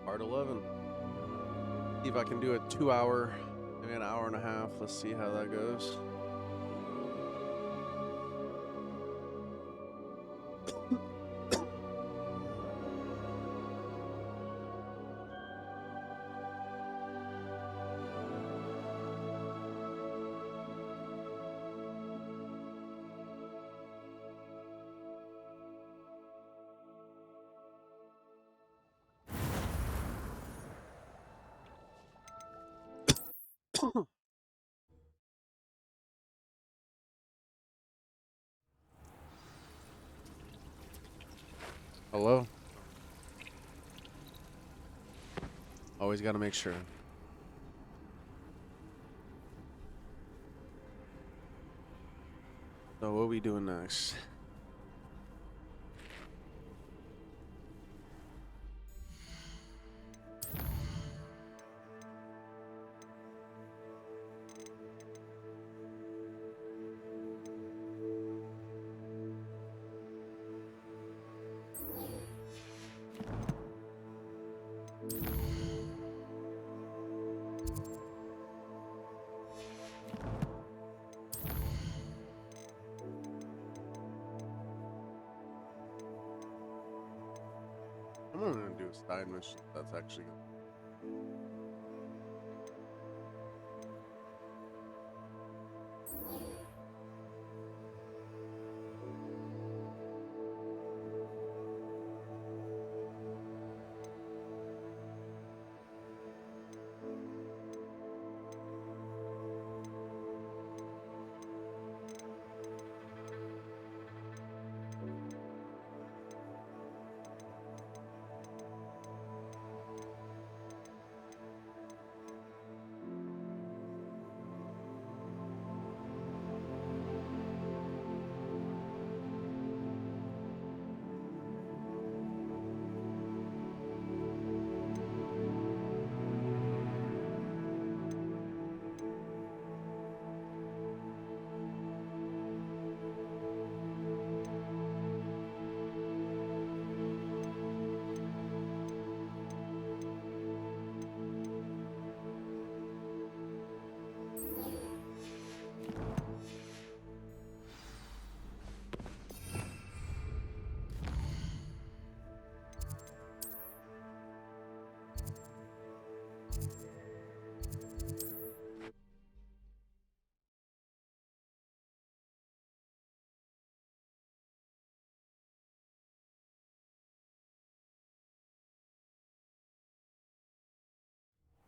Part 11. See if I can do a 2 hour, maybe an hour and a half. Let's see how that goes. Hello? Always got to make sure. So what are we doing next? I'm gonna do a side mission. That's actually good.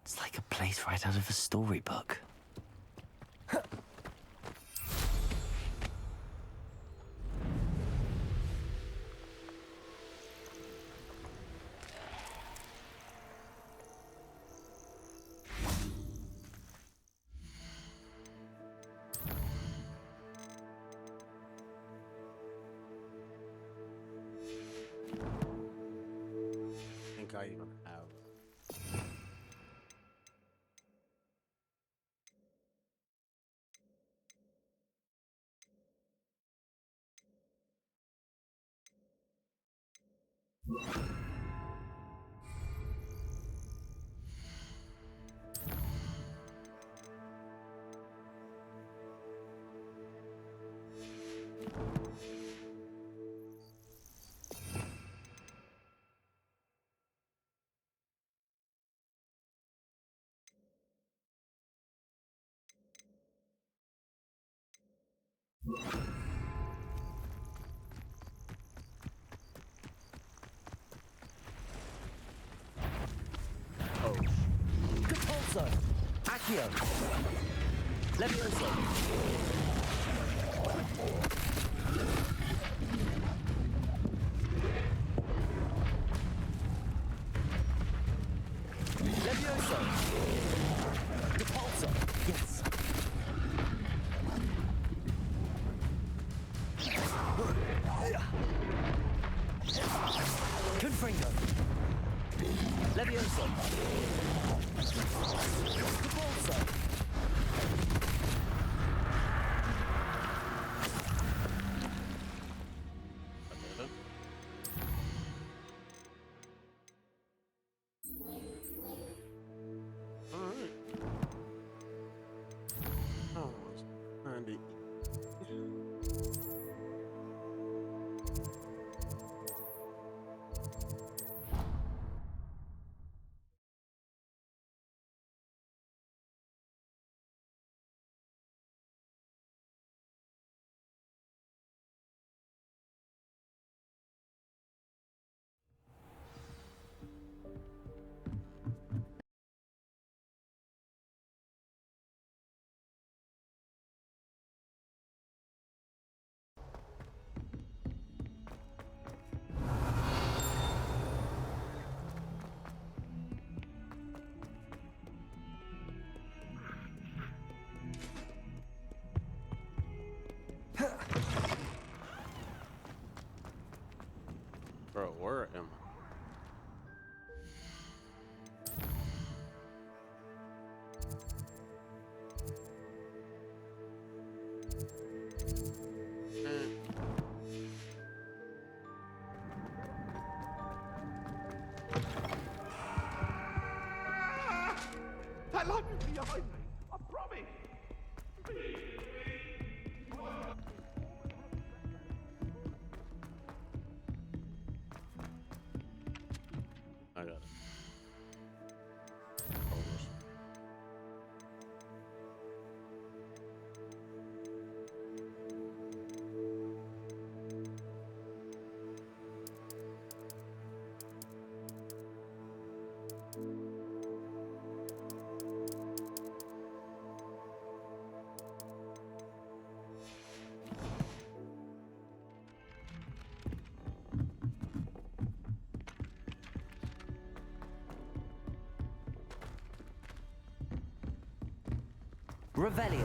It's like a place right out of a storybook. I think I even have. Repulso! Accio! Leviosa! Leviosa! Repulso! Yes! Confringo! Leviosa! Repulso! That library's behind me. I promise. I got it. Revelio.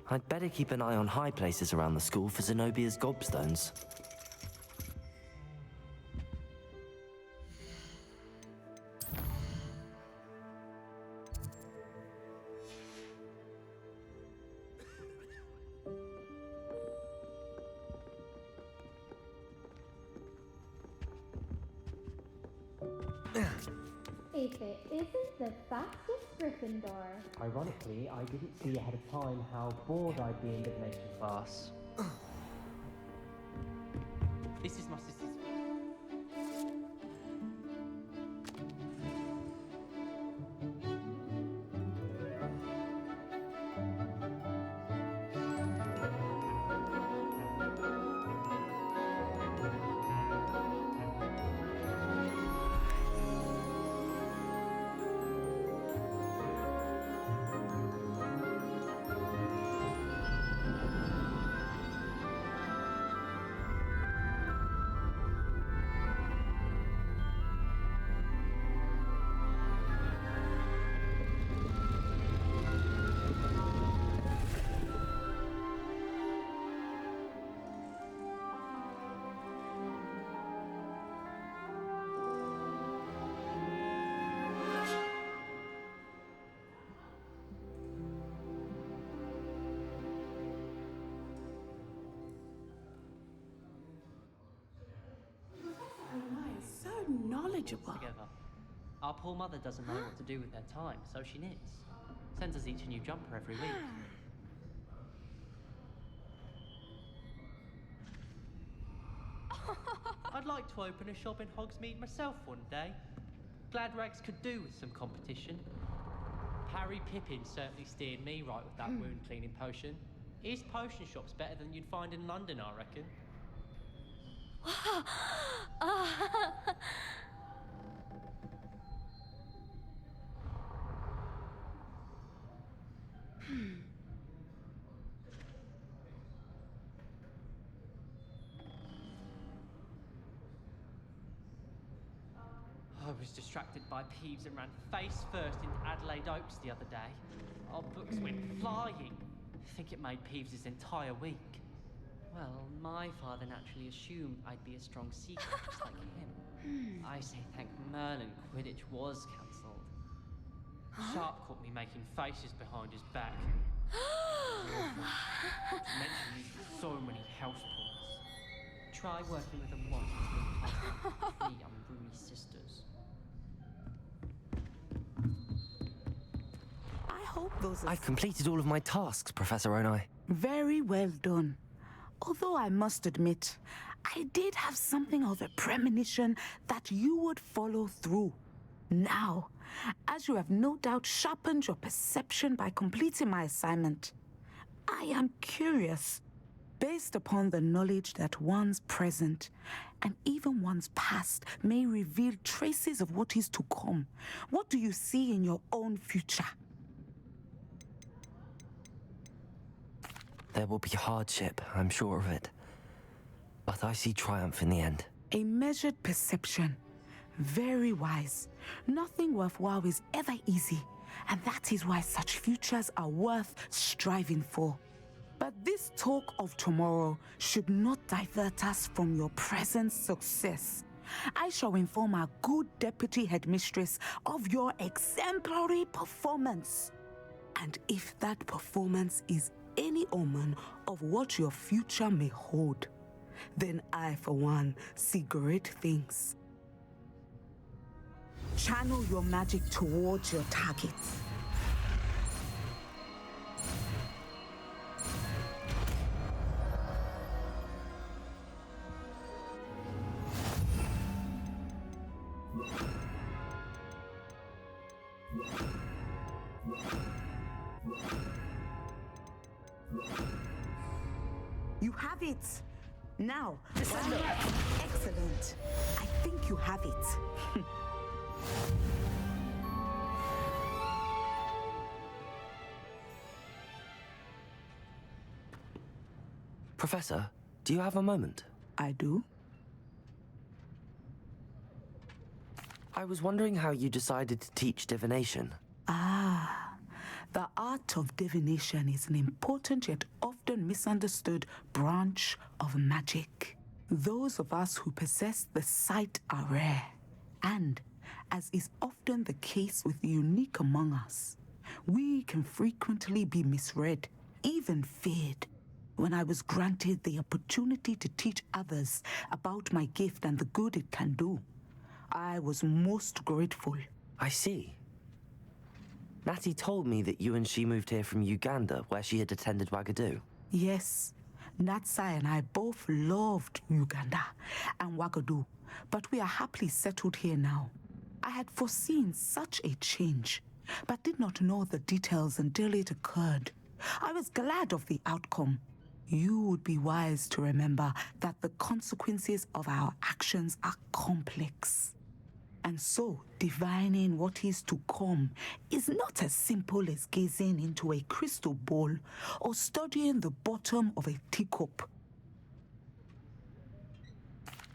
I'd better keep an eye on high places around the school for Zenobia's gobstones. If it isn't the fastest Gryffindor. Ironically, I didn't see ahead of time how bored I'd be in Divination class. This is my sister's. Knowledgeable. Together. Our poor mother doesn't know what to do with her time, so she knits. Sends us each a new jumper every week. I'd like to open a shop in Hogsmeade myself one day. Glad rags could do with some competition. Harry Pippin certainly steered me right with that wound cleaning potion. His potion shop's better than you'd find in London, I reckon. I was distracted by Peeves and ran face first into Adelaide Oaks the other day. Our books went flying. I think it made Peeves' entire week. Well, my father naturally assumed I'd be a strong seeker just like him. I say thank Merlin Quidditch was cancelled. Sharp caught me making faces behind his back. Not to mention using so many house points. Try working with them once to replace 3 unruly sisters. I hope those are I've completed all of my tasks, Professor Onai. very well done. Although I must admit, I did have something of a premonition that you would follow through. Now, as you have no doubt sharpened your perception by completing my assignment, I am curious, based upon the knowledge that one's present and even one's past may reveal traces of what is to come. What do you see in your own future? There will be hardship, I'm sure of it. But I see triumph in the end. A measured perception. Very wise. Nothing worthwhile is ever easy, and that is why such futures are worth striving for. But this talk of tomorrow should not divert us from your present success. I shall inform our good deputy headmistress of your exemplary performance. And if that performance is any omen of what your future may hold, then I, for one, see great things. Channel your magic towards your target. You have it. Now, excellent. I think you have it. Professor, do you have a moment? I do. I was wondering how you decided to teach divination. The art of divination is an important yet often misunderstood branch of magic. Those of us who possess the sight are rare, and, as is often the case with the unique among us, we can frequently be misread, even feared. When I was granted the opportunity to teach others about my gift and the good it can do, I was most grateful. I see. Natty told me that you and she moved here from Uganda, where she had attended Wagadu. Yes, Natsai and I both loved Uganda and Wagadu, but we are happily settled here now. I had foreseen such a change, but did not know the details until it occurred. I was glad of the outcome. You would be wise to remember that the consequences of our actions are complex. And so, divining what is to come is not as simple as gazing into a crystal ball or studying the bottom of a teacup.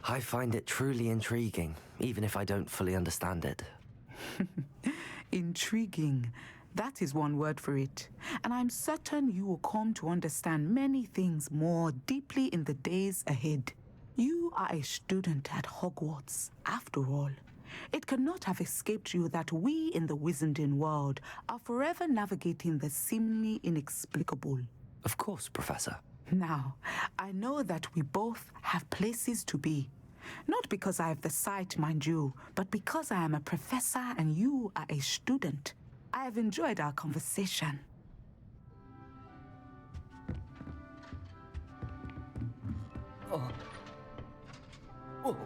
I find it truly intriguing, even if I don't fully understand it. Intriguing. That is one word for it. And I'm certain you will come to understand many things more deeply in the days ahead. You are a student at Hogwarts, after all. It cannot have escaped you that we in the Wizarding world are forever navigating the seemingly inexplicable. Of course, Professor. Now, I know that we both have places to be. Not because I have the sight, mind you, but because I am a professor and you are a student. I have enjoyed our conversation. Oh. Oh.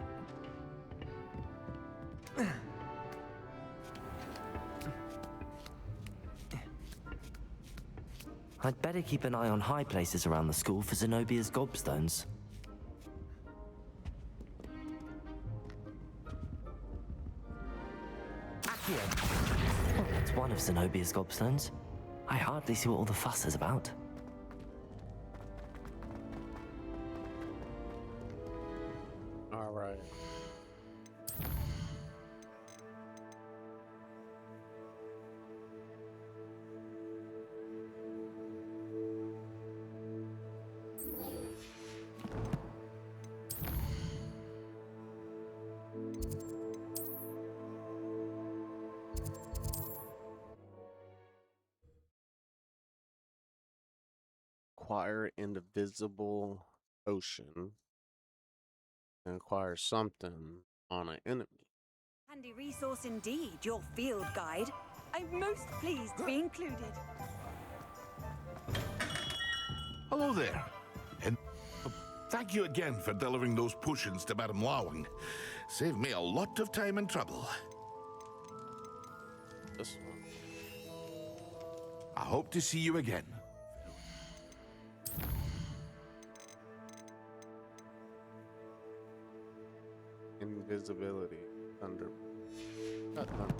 I'd better keep an eye on high places around the school for Zenobia's gobstones. Well, that's one of Zenobia's gobstones. I hardly see what all the fuss is about. All right. Acquire indivisible potion and acquire something on an enemy. Handy resource indeed, your field guide. I'm most pleased to be included. Hello there. And thank you again for delivering those potions to Madame Lawing. Saved me a lot of time and trouble. This one. I hope to see you again. Invisibility. Thunder. Not thunder.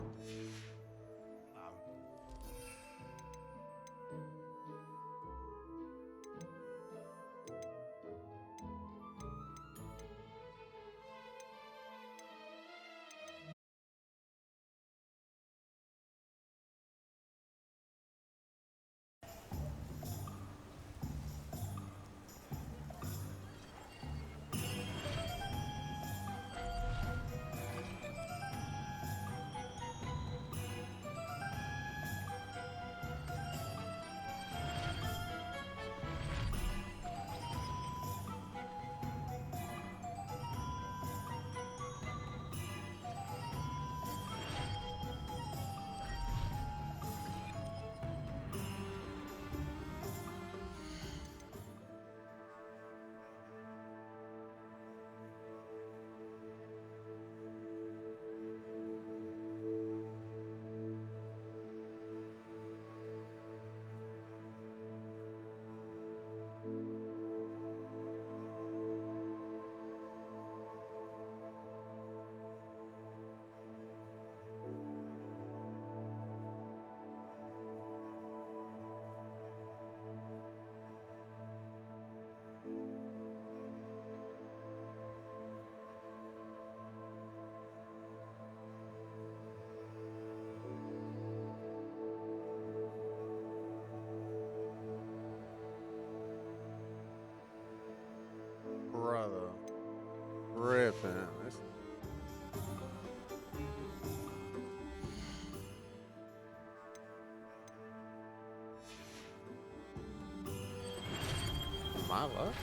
My what?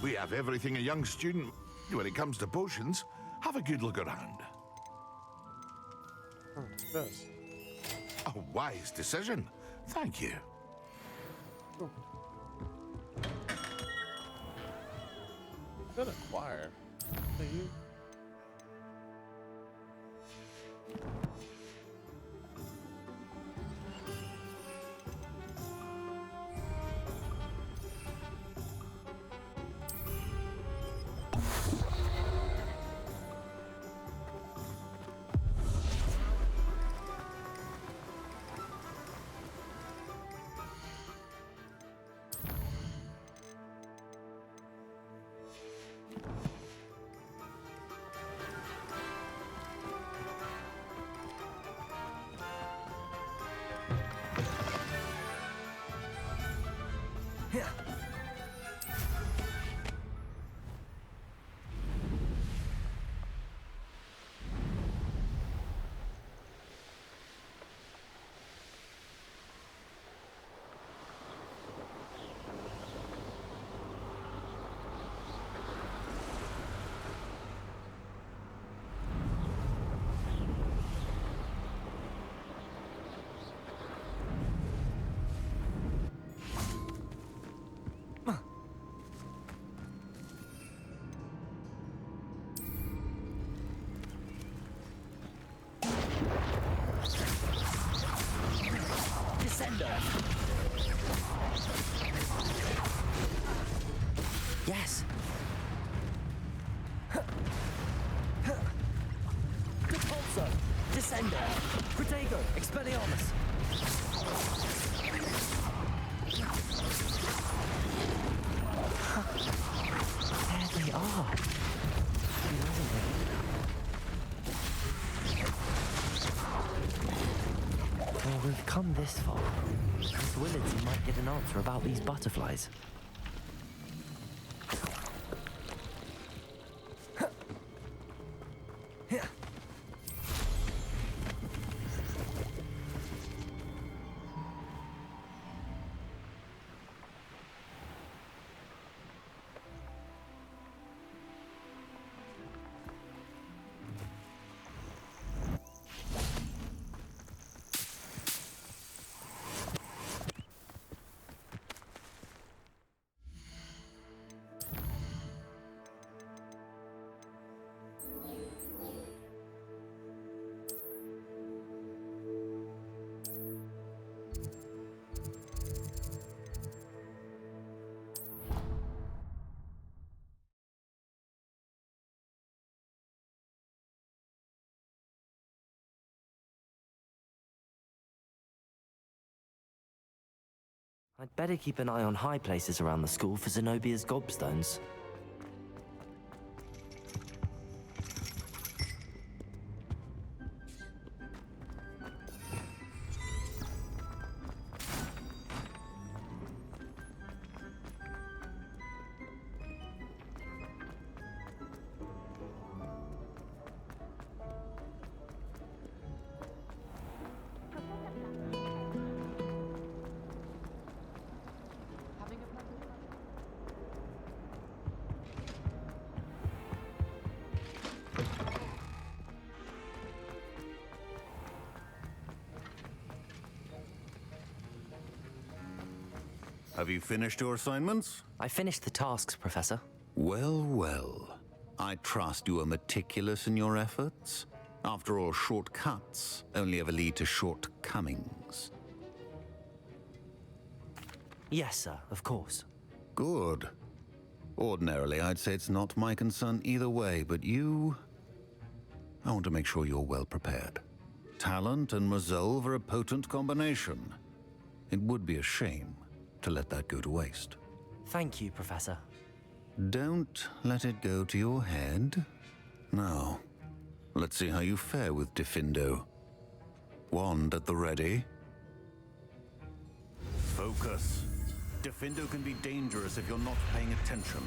We have everything a young student when it comes to potions. Have a good look around. Oh, this. A wise decision. Thank you. Oh. Good acquire. Are you? Yes. Repulsor, Descender, Protego, Expelliarmus. There they are. Well, we've come this far. Miss Willardson might get an answer about these butterflies. I'd better keep an eye on high places around the school for Zenobia's gobstones. Have you finished your assignments? I finished the tasks, Professor. Well, well. I trust you are meticulous in your efforts. After all, shortcuts only ever lead to shortcomings. Yes, sir, of course. Good. Ordinarily, I'd say it's not my concern either way, but you... I want to make sure you're well prepared. Talent and resolve are a potent combination. It would be a shame to let that go to waste. Thank you, Professor. Don't let it go to your head. Now, let's see how you fare with Diffindo. Wand at the ready. Focus. Diffindo can be dangerous if you're not paying attention.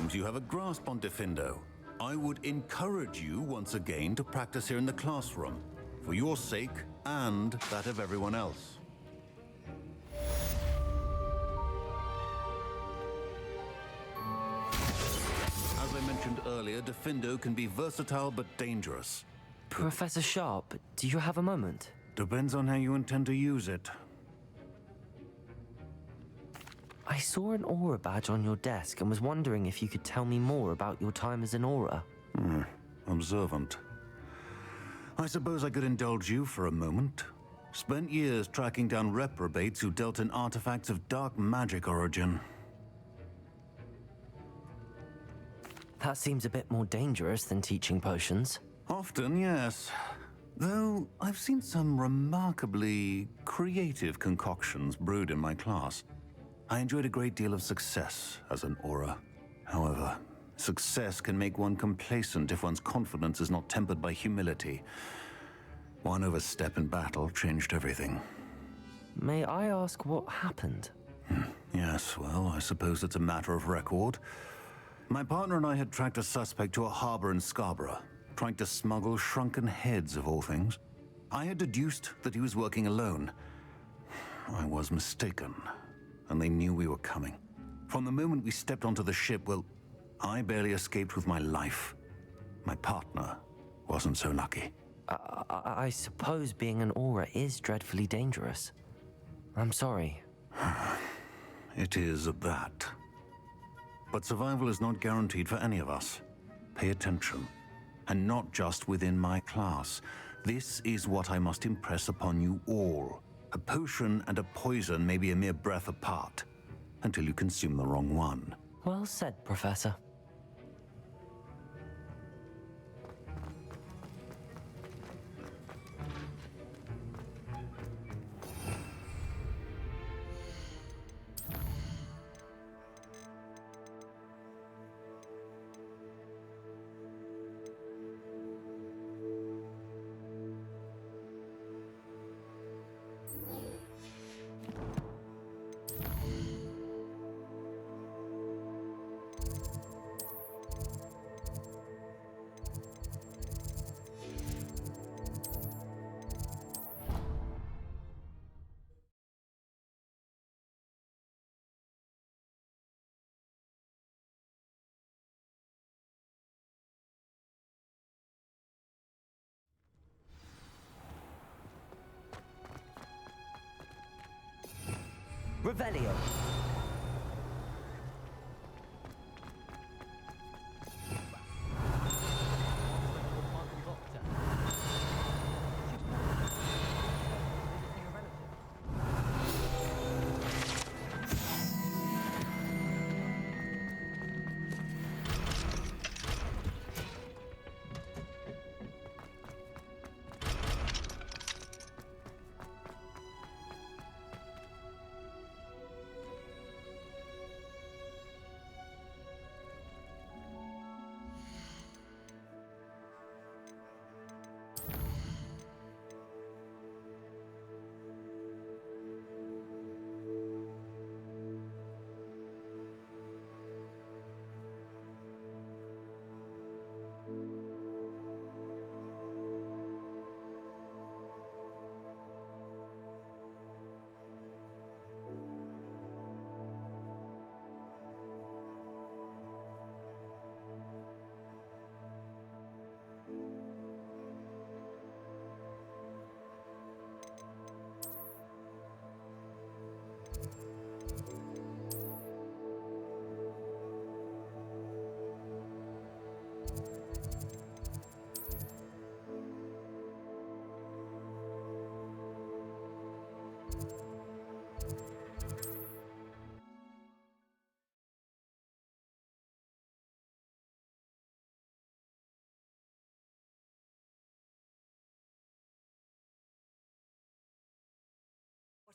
seems you have a grasp on Diffindo. I would encourage you once again to practice here in the classroom, for your sake and that of everyone else. As I mentioned earlier, Diffindo can be versatile but dangerous. Professor Sharp, do you have a moment? Depends on how you intend to use it. I saw an aura badge on your desk and was wondering if you could tell me more about your time as an aura. Observant. I suppose I could indulge you for a moment. Spent years tracking down reprobates who dealt in artifacts of dark magic origin. That seems a bit more dangerous than teaching potions. Often, yes. Though I've seen some remarkably creative concoctions brewed in my class. I enjoyed a great deal of success as an aura. However, success can make one complacent if one's confidence is not tempered by humility. One overstep in battle changed everything. May I ask what happened? Yes, well, I suppose it's a matter of record. My partner and I had tracked a suspect to a harbor in Scarborough, trying to smuggle shrunken heads of all things. I had deduced that he was working alone. I was mistaken, and they knew we were coming. From the moment we stepped onto the ship, well, I barely escaped with my life. My partner wasn't so lucky. I suppose being an aura is dreadfully dangerous. I'm sorry. It is at that. But survival is not guaranteed for any of us. Pay attention. And not just within my class. This is what I must impress upon you all. A potion and a poison may be a mere breath apart, until you consume the wrong one. Well said, Professor. Revelio.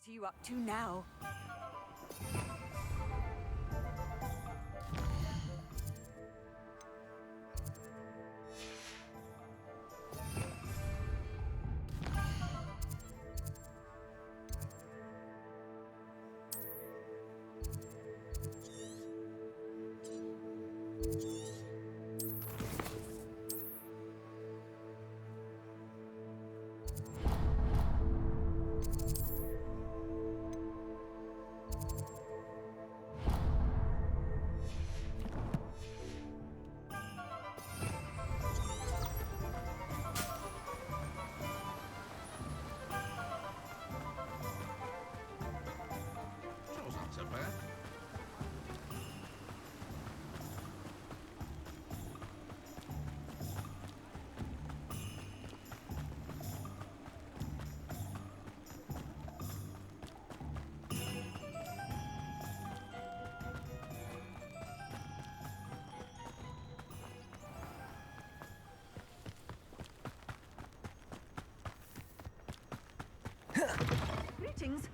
What are you up to now? Greetings.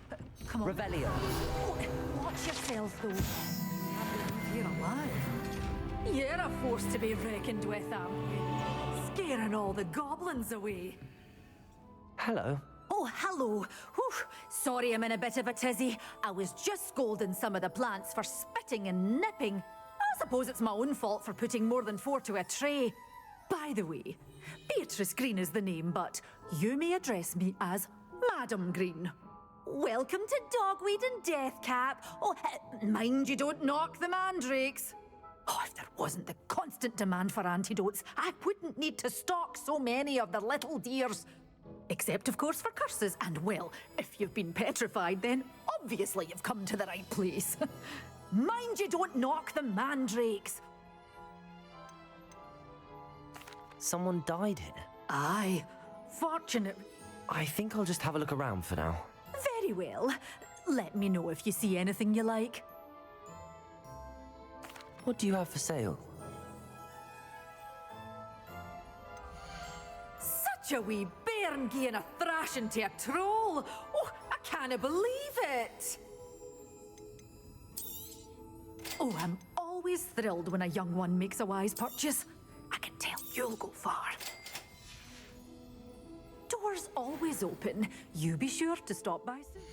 Come on. Revelio. Oh, watch yourselves, though. I believe you're alive. You're a force to be reckoned with, aren't you? Scaring all the goblins away. Hello. Oh, hello. Whew. Sorry I'm in a bit of a tizzy. I was just scolding some of the plants for spitting and nipping. I suppose it's my own fault for putting more than 4 to a tray. By the way, Beatrice Green is the name, but you may address me as Madam Green. Welcome to Dogweed and Deathcap. Oh, mind you don't knock the mandrakes. Oh, if there wasn't the constant demand for antidotes, I wouldn't need to stock so many of the little dears. Except, of course, for curses. And, well, if you've been petrified, then obviously you've come to the right place. Mind you don't knock the mandrakes. Someone died here. Aye. Fortunate. I think I'll just have a look around for now. Very well. Let me know if you see anything you like. What do you have for sale? Such a wee bairn gieing a thrashing to a troll. Oh, I can't believe it. Oh, I'm always thrilled when a young one makes a wise purchase. I can tell you'll go far. Doors always open. You be sure to stop by soon.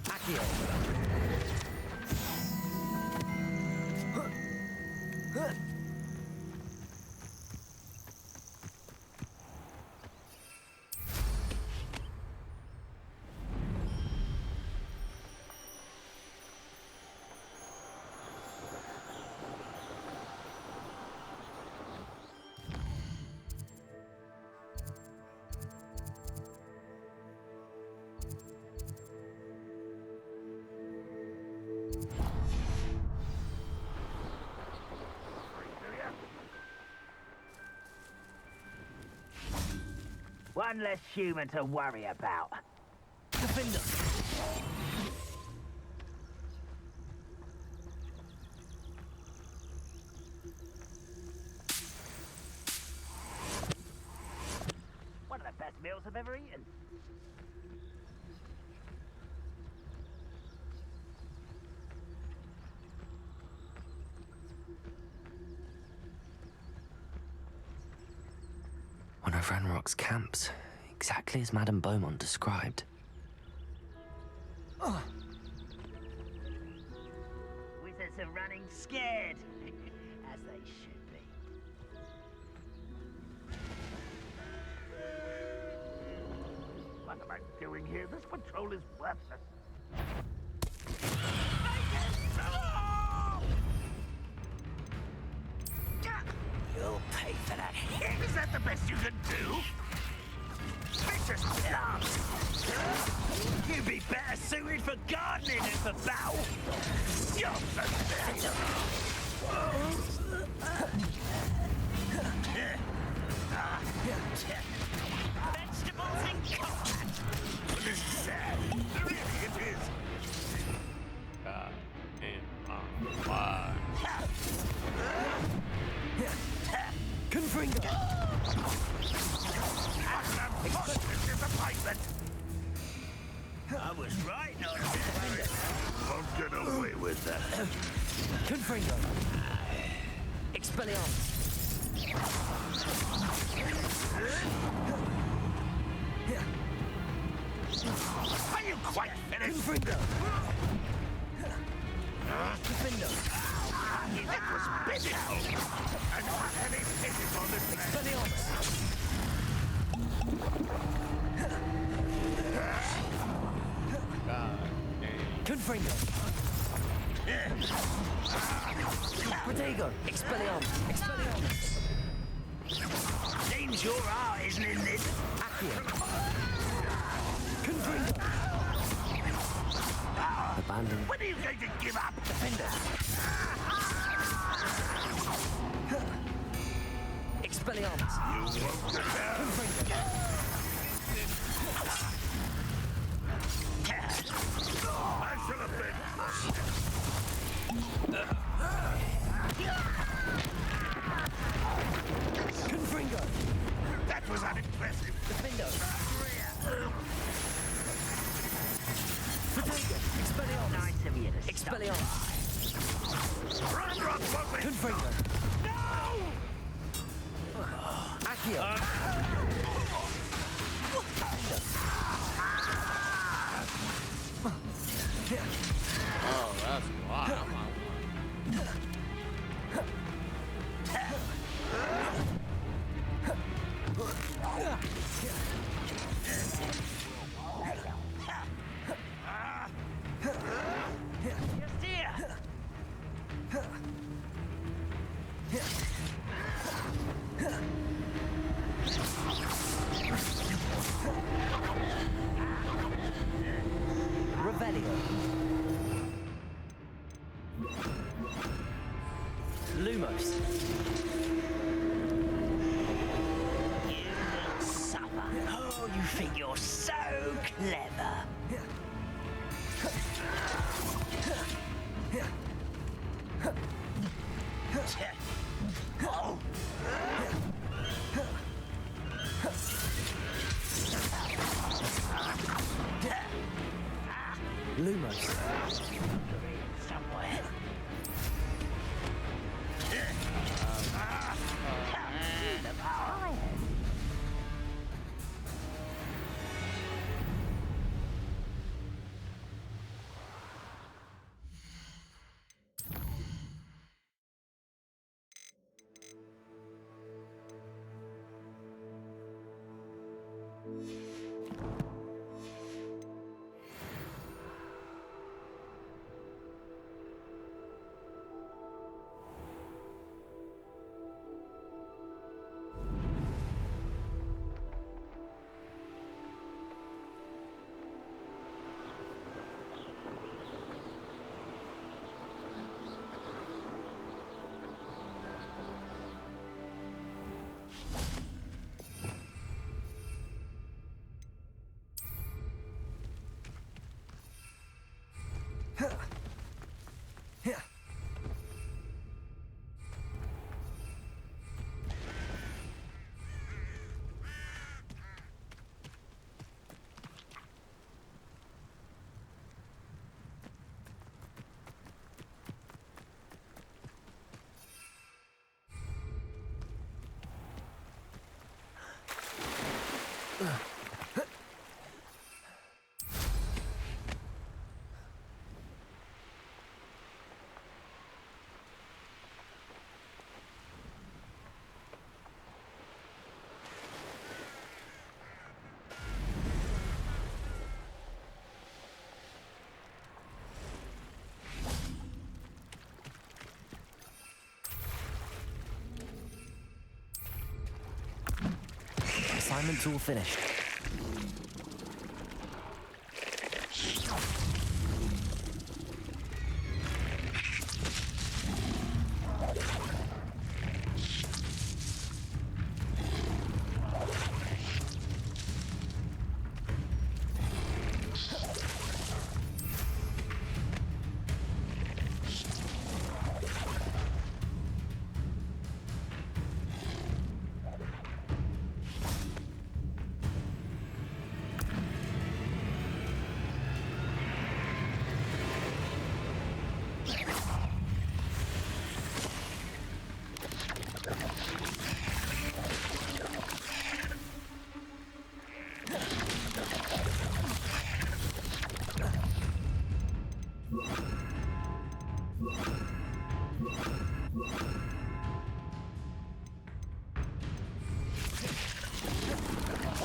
Accio. One less human to worry about. Diffindo. One of the best meals I've ever eaten. One of Ranrock's camps, exactly as Madame Beaumont described. Wizards are running scared, as they should be. What am I doing here? This patrol is worthless. You'll pay for that. Is that the best you can do? Vicious blast! You'd be better suited for gardening than for battle. You're pathetic. Vegetables in combat! This is sad. Really, it is. Confringo. Disappointment. I was right not to. Won't get away with that. Confringo. Expelliarmus. Confringo! Diffindo! That was pitiful. And heavy pitiful this Expelliarmus! Confringo! Protego! Expelliarmus! Expelliarmus! Seems your heart isn't in this. Accio! Confringo! Abandon. When are you going to give up? Defender! Expelliarmus! You won't deserve. Confringo! I shall have been. Confringo! That was unimpressive. Diffindo! Protego! Expelliarmus! Nice of you to stop. Expelliarmus! Ranrock won't be. Confringo! Accio! Oh, that's wild. Just here. Revelio. Lumos. You will suffer. Oh, you think you're so clever. Oh. Lumos. Somewhere. Assignment's all finished.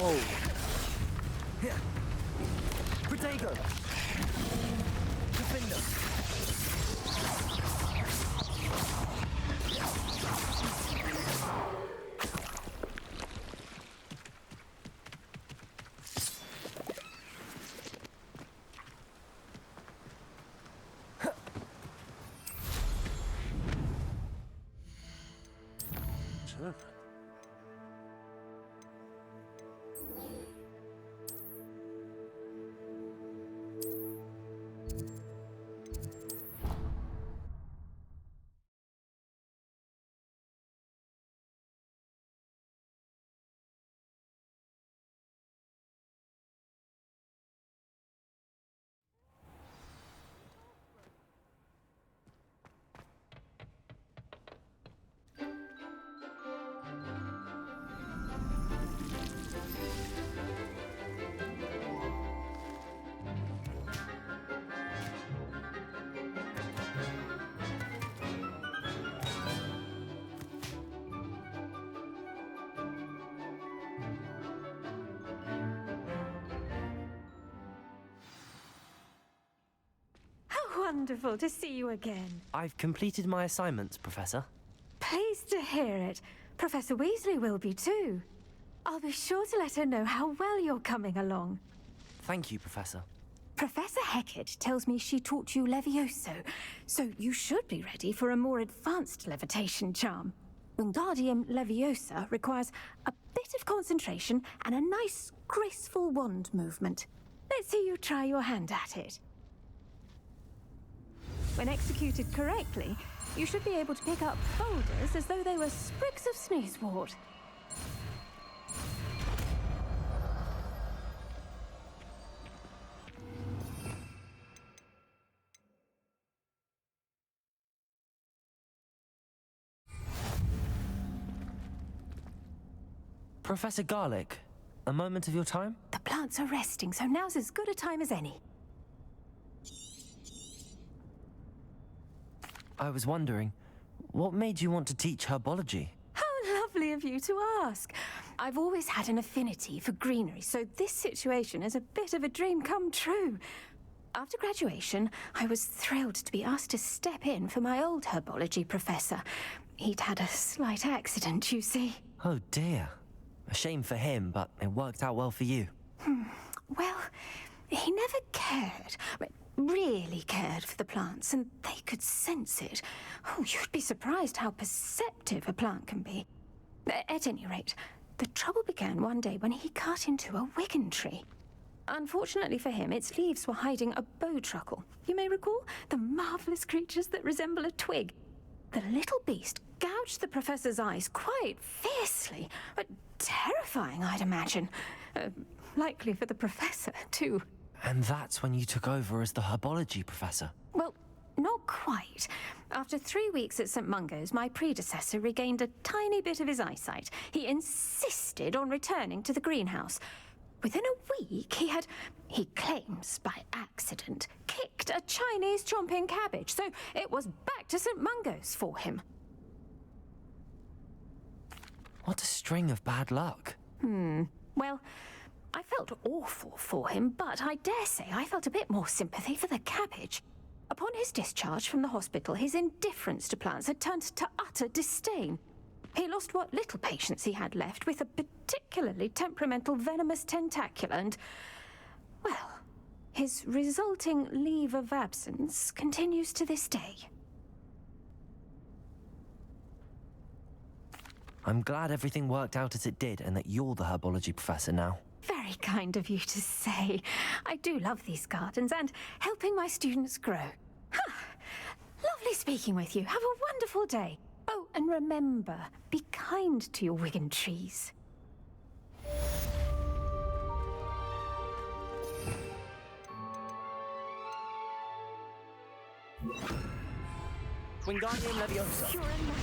Whoa. Protego. Diffindo. Wonderful to see you again. I've completed my assignments, Professor. Pleased to hear it. Professor Weasley will be too. I'll be sure to let her know how well you're coming along. Thank you, Professor. Professor Hecat tells me she taught you Levioso, so you should be ready for a more advanced levitation charm. Wingardium Leviosa requires a bit of concentration and a nice, graceful wand movement. Let's see you try your hand at it. When executed correctly, you should be able to pick up boulders as though they were sprigs of sneezewort. Professor Garlick, a moment of your time? The plants are resting, so now's as good a time as any. I was wondering, what made you want to teach herbology? How lovely of you to ask. I've always had an affinity for greenery, so this situation is a bit of a dream come true. After graduation, I was thrilled to be asked to step in for my old herbology professor. He'd had a slight accident, you see. Oh dear. A shame for him, but it worked out well for you. Well, he never cared. Really cared for the plants, and they could sense it. Oh, you'd be surprised how perceptive a plant can be. At any rate, the trouble began one day when he cut into a wigan tree. Unfortunately for him, its leaves were hiding a bowtruckle. You may recall the marvelous creatures that resemble a twig. The little beast gouged the professor's eyes quite fiercely, but terrifying, I'd imagine. Likely for the professor, too. And that's when you took over as the herbology professor? Well, not quite. After 3 weeks at St. Mungo's, my predecessor regained a tiny bit of his eyesight. He insisted on returning to the greenhouse. Within a week, he claims by accident, kicked a Chinese chomping cabbage, so it was back to St. Mungo's for him. What a string of bad luck. Well, I felt awful for him, but I dare say I felt a bit more sympathy for the cabbage. Upon his discharge from the hospital, his indifference to plants had turned to utter disdain. He lost what little patience he had left with a particularly temperamental venomous tentacula and, well, his resulting leave of absence continues to this day. I'm glad everything worked out as it did and that you're the herbology professor now. Very kind of you to say. I do love these gardens and helping my students grow. Lovely speaking with you. Have a wonderful day. Oh, and remember, be kind to your wigan trees. Wingardium Leviosa. You're a man.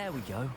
There we go.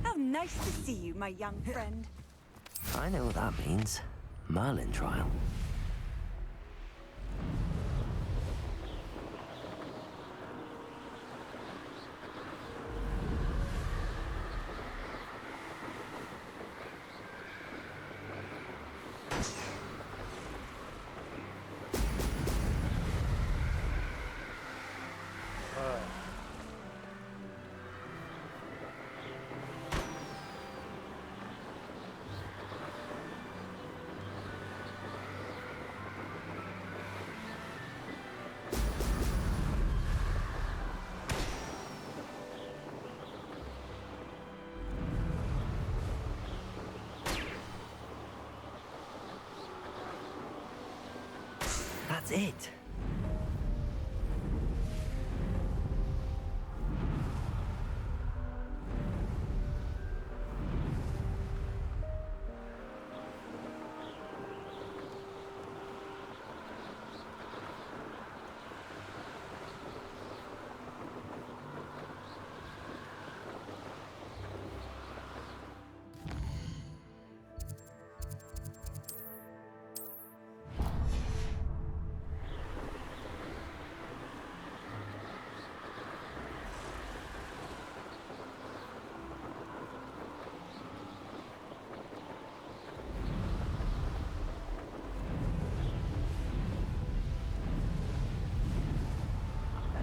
How nice to see you, my young friend. I know what that means. Merlin trial. That's it.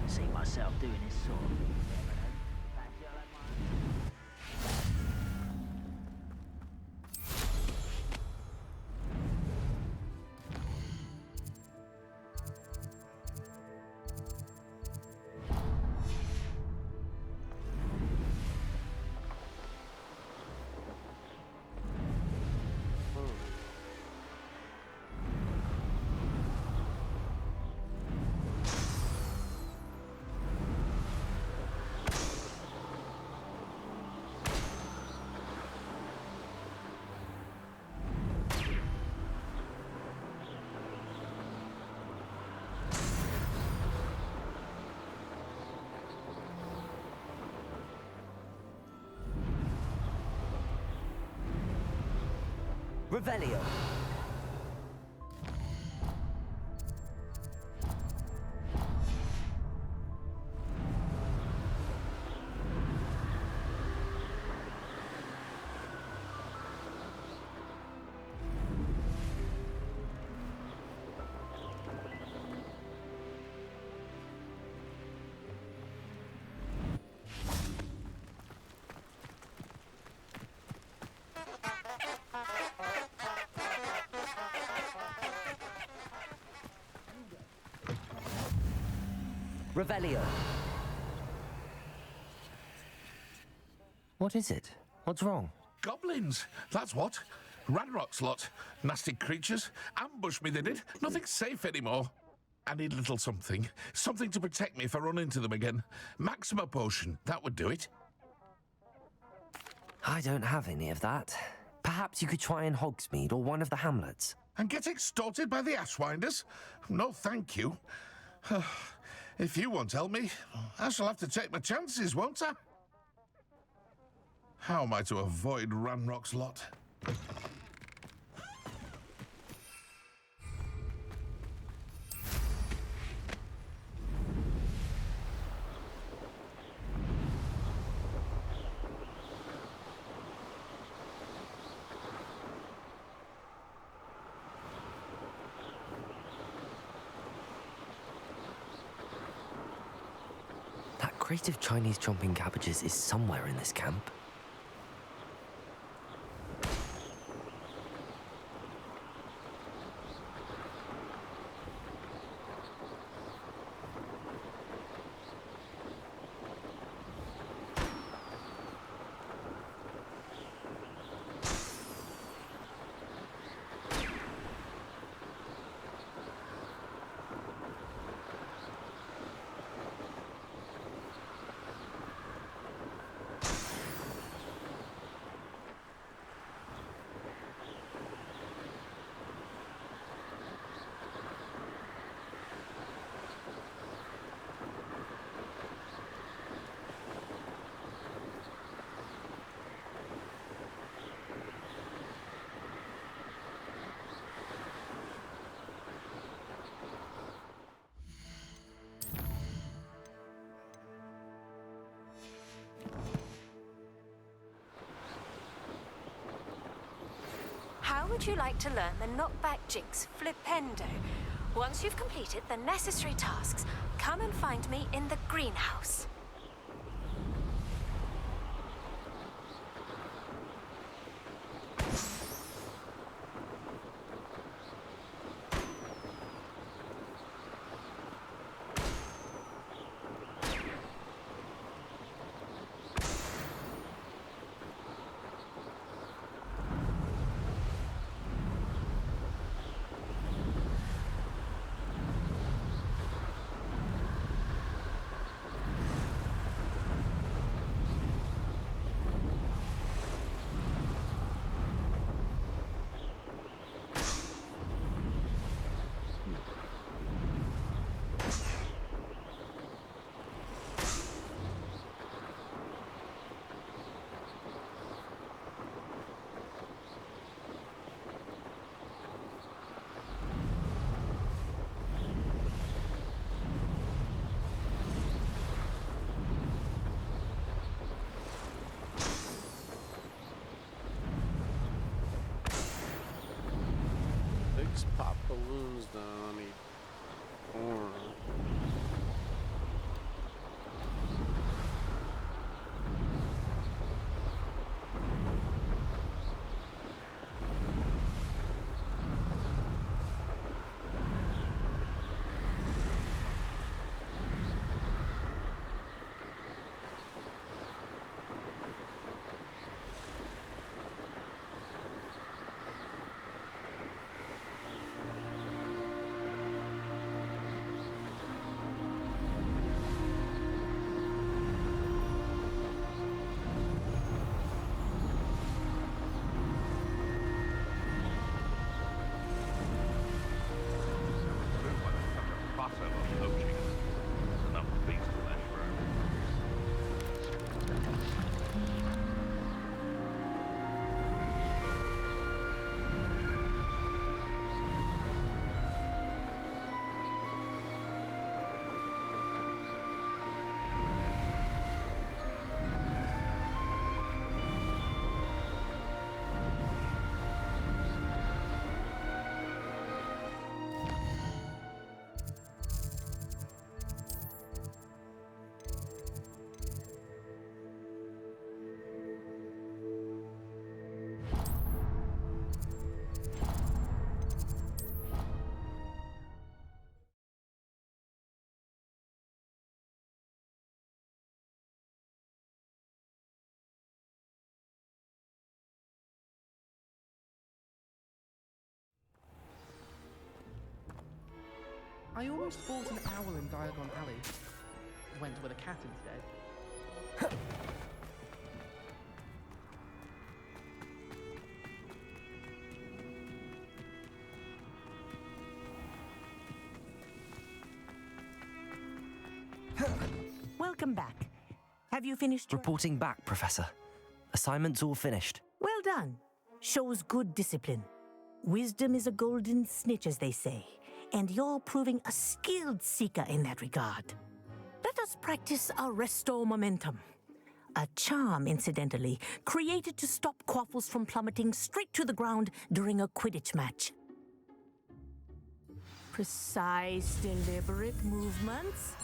See myself doing this sort of thing. Fancy I like mine. Revelio. Revelio. What is it? What's wrong? Goblins, that's what. Ranrock's lot. Nasty creatures. Ambush me, they did. Nothing's safe anymore. I need a little something. Something to protect me if I run into them again. Maxima potion, that would do it. I don't have any of that. Perhaps you could try in Hogsmeade or one of the hamlets. And get extorted by the Ashwinders? No, thank you. If you won't help me, I shall have to take my chances, won't I? How am I to avoid Ranrock's lot? That crate of Chinese chomping cabbages is somewhere in this camp. would you like to learn the knockback jinx Flipendo? Once you've completed the necessary tasks, come and find me in the greenhouse. Pop balloons down each corner. I almost bought an owl in Diagon Alley. Went with a cat instead. Welcome back. Have you finished Reporting back, Professor. Assignment's all finished. Well done. Shows good discipline. Wisdom is a golden snitch, as they say, and you're proving a skilled seeker in that regard. Let us practice Arresto momentum. A charm, incidentally, created to stop quaffles from plummeting straight to the ground during a Quidditch match. Precise, deliberate movements.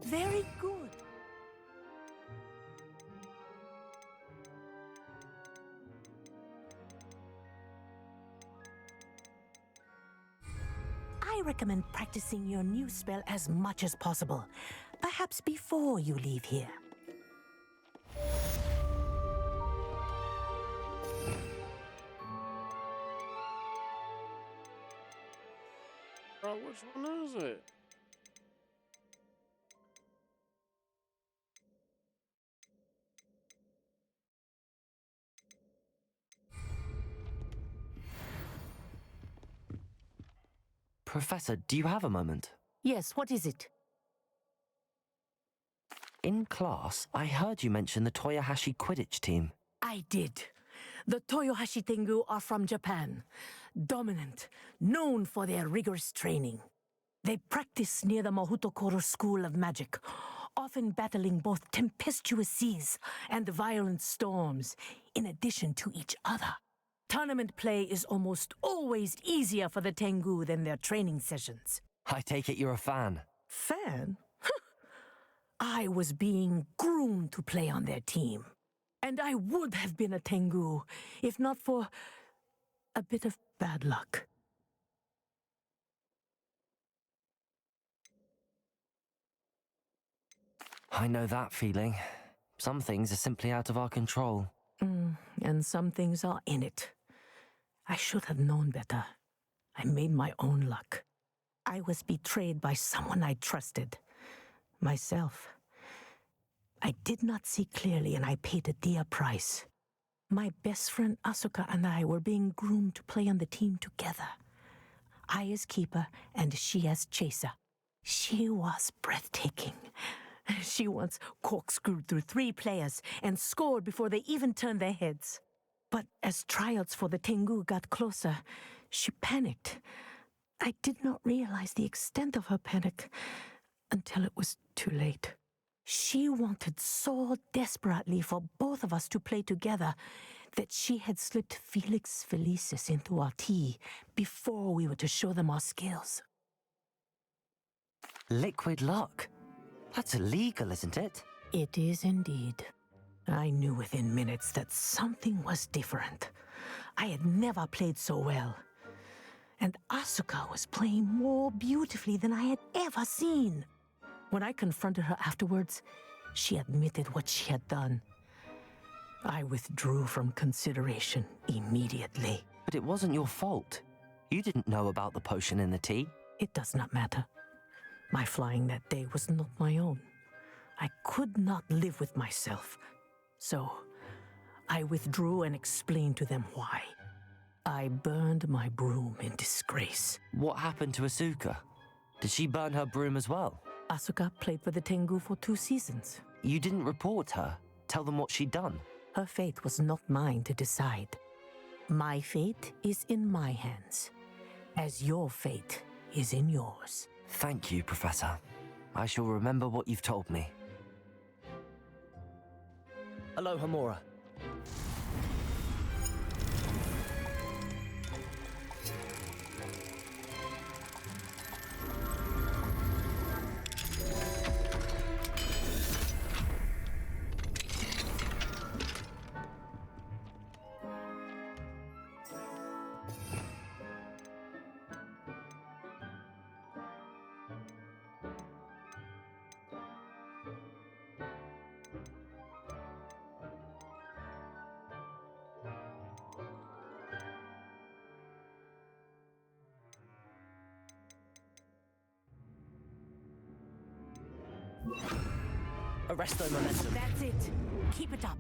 Very good. I recommend practicing your new spell as much as possible, perhaps before you leave here. Bro, which one is it? Professor, do you have a moment? Yes, what is it? In class, I heard you mention the Toyohashi Quidditch team. I did. The Toyohashi Tengu are from Japan. Dominant, known for their rigorous training. They practice near the Mahutokoro School of Magic, often battling both tempestuous seas and violent storms, in addition to each other. Tournament play is almost always easier for the Tengu than their training sessions. I take it you're a fan. Fan? I was being groomed to play on their team. And I would have been a Tengu, if not for a bit of bad luck. I know that feeling. Some things are simply out of our control. And some things are in it. I should have known better. I made my own luck. I was betrayed by someone I trusted. Myself. I did not see clearly, and I paid a dear price. My best friend Asuka and I were being groomed to play on the team together. I as keeper, and she as chaser. She was breathtaking. She once corkscrewed through 3 players and scored before they even turned their heads. But as tryouts for the Tengu got closer, she panicked. I did not realize the extent of her panic until it was too late. She wanted so desperately for both of us to play together that she had slipped Felix Felicis into our tea before we were to show them our skills. Liquid luck? That's illegal, isn't it? It is indeed. I knew within minutes that something was different. I had never played so well. And Asuka was playing more beautifully than I had ever seen. When I confronted her afterwards, she admitted what she had done. I withdrew from consideration immediately. But it wasn't your fault. You didn't know about the potion in the tea. It does not matter. My flying that day was not my own. I could not live with myself. So, I withdrew and explained to them why. I burned my broom in disgrace. What happened to Asuka? Did she burn her broom as well? Asuka played for the Tengu for 2 seasons. You didn't report her? Tell them what she'd done? Her fate was not mine to decide. My fate is in my hands, as your fate is in yours. Thank you, Professor. I shall remember what you've told me. Aloha, Mora. Arresto momentum. That's it. Keep it up.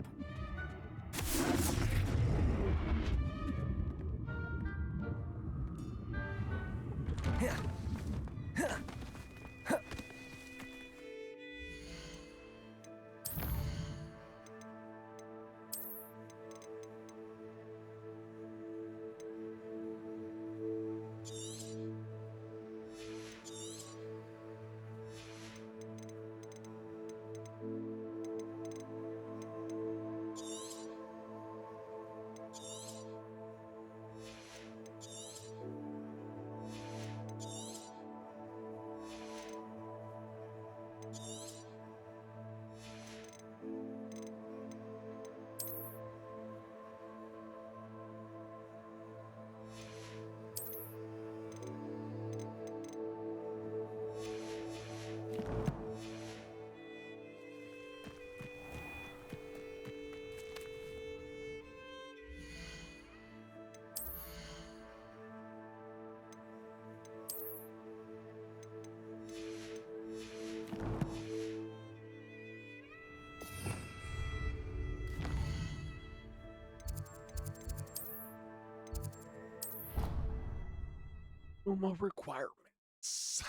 No more requirements.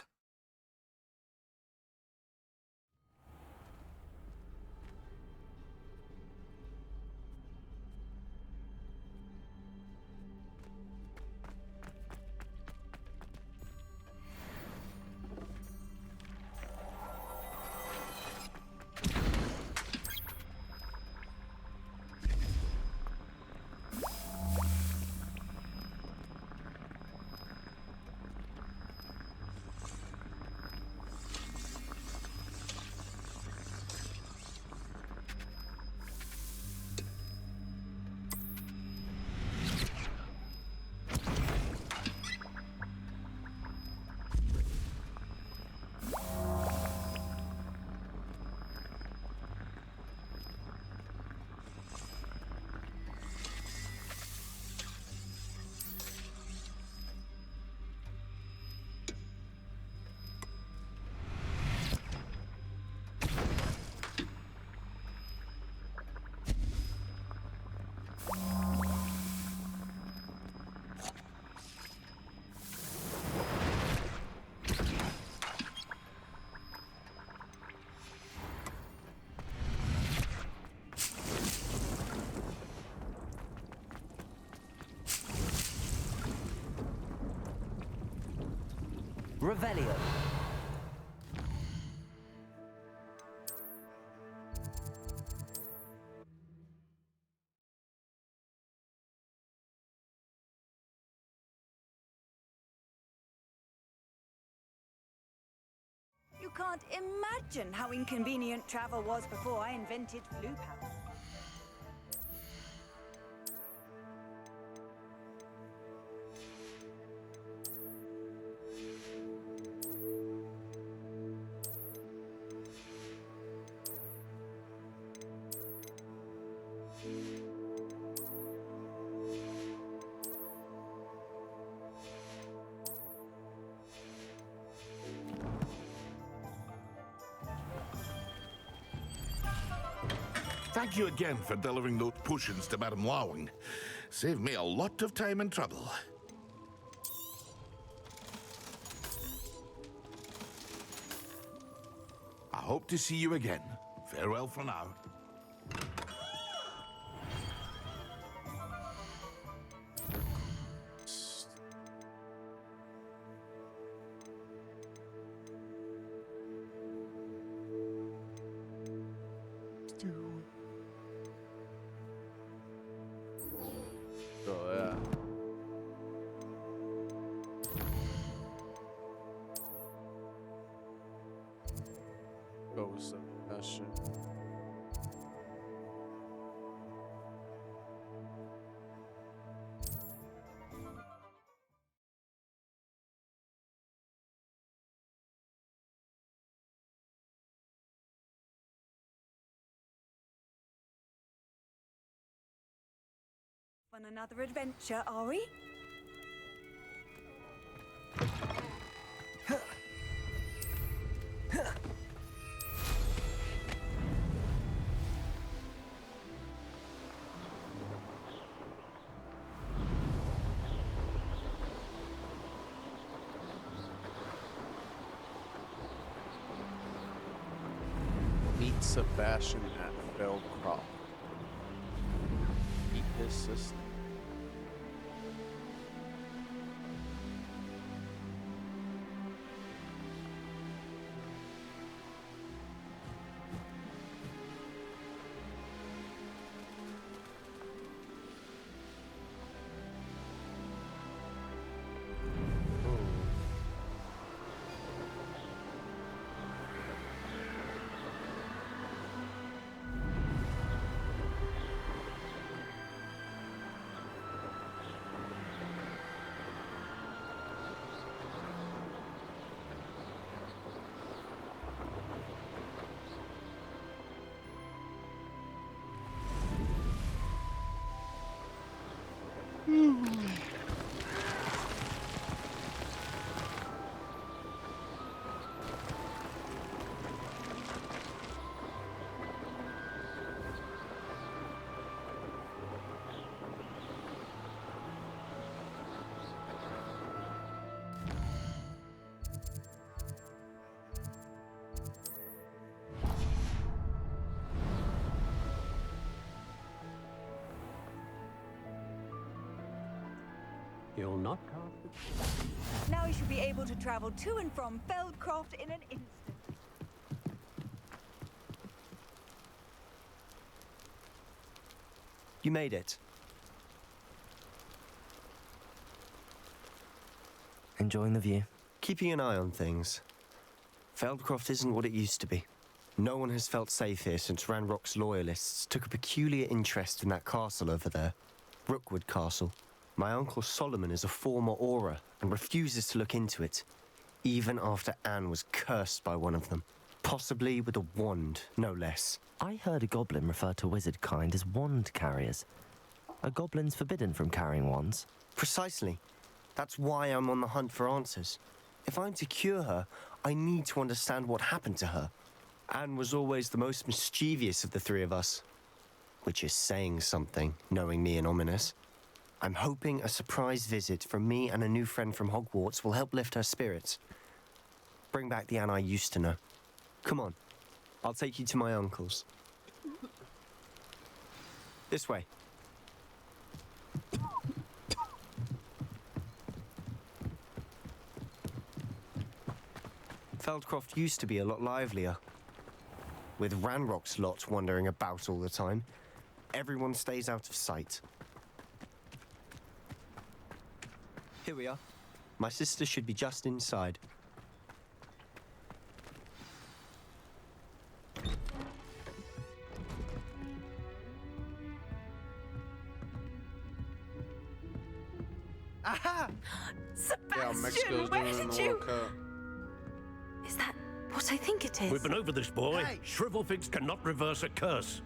Revelio. You can't imagine how inconvenient travel was before I invented blue powder. Thank you again for delivering those potions to Madame Lawing. Saved me a lot of time and trouble. I hope to see you again. Farewell for now. Sebastian. On another adventure, are we? Meet Sebastian at Feldcroft. Meet his sister. You'll not cast it. Now you should be able to travel to and from Feldcroft in an instant. You made it. Enjoying the view? Keeping an eye on things. Feldcroft isn't what it used to be. No one has felt safe here since Ranrock's loyalists took a peculiar interest in that castle over there. Rookwood Castle. My uncle Solomon is a former Auror and refuses to look into it, even after Anne was cursed by one of them. Possibly with a wand, no less. I heard a goblin refer to wizard kind as wand carriers. Are goblins forbidden from carrying wands? Precisely. That's why I'm on the hunt for answers. If I'm to cure her, I need to understand what happened to her. Anne was always the most mischievous of the three of us. Which is saying something, knowing me and Ominous. I'm hoping a surprise visit from me and a new friend from Hogwarts will help lift her spirits. Bring back the Anne I used to know. Come on, I'll take you to my uncle's. This way. Feldcroft used to be a lot livelier. With Ranrock's lot wandering about all the time, everyone stays out of sight. Here we are. My sister should be just inside. Aha! Yeah, Sebastian, Mexico's where doing it in did the you... World Cup. Is that what I think it is? We've been over this, boy. Hey. Shrivelfigs cannot reverse a curse.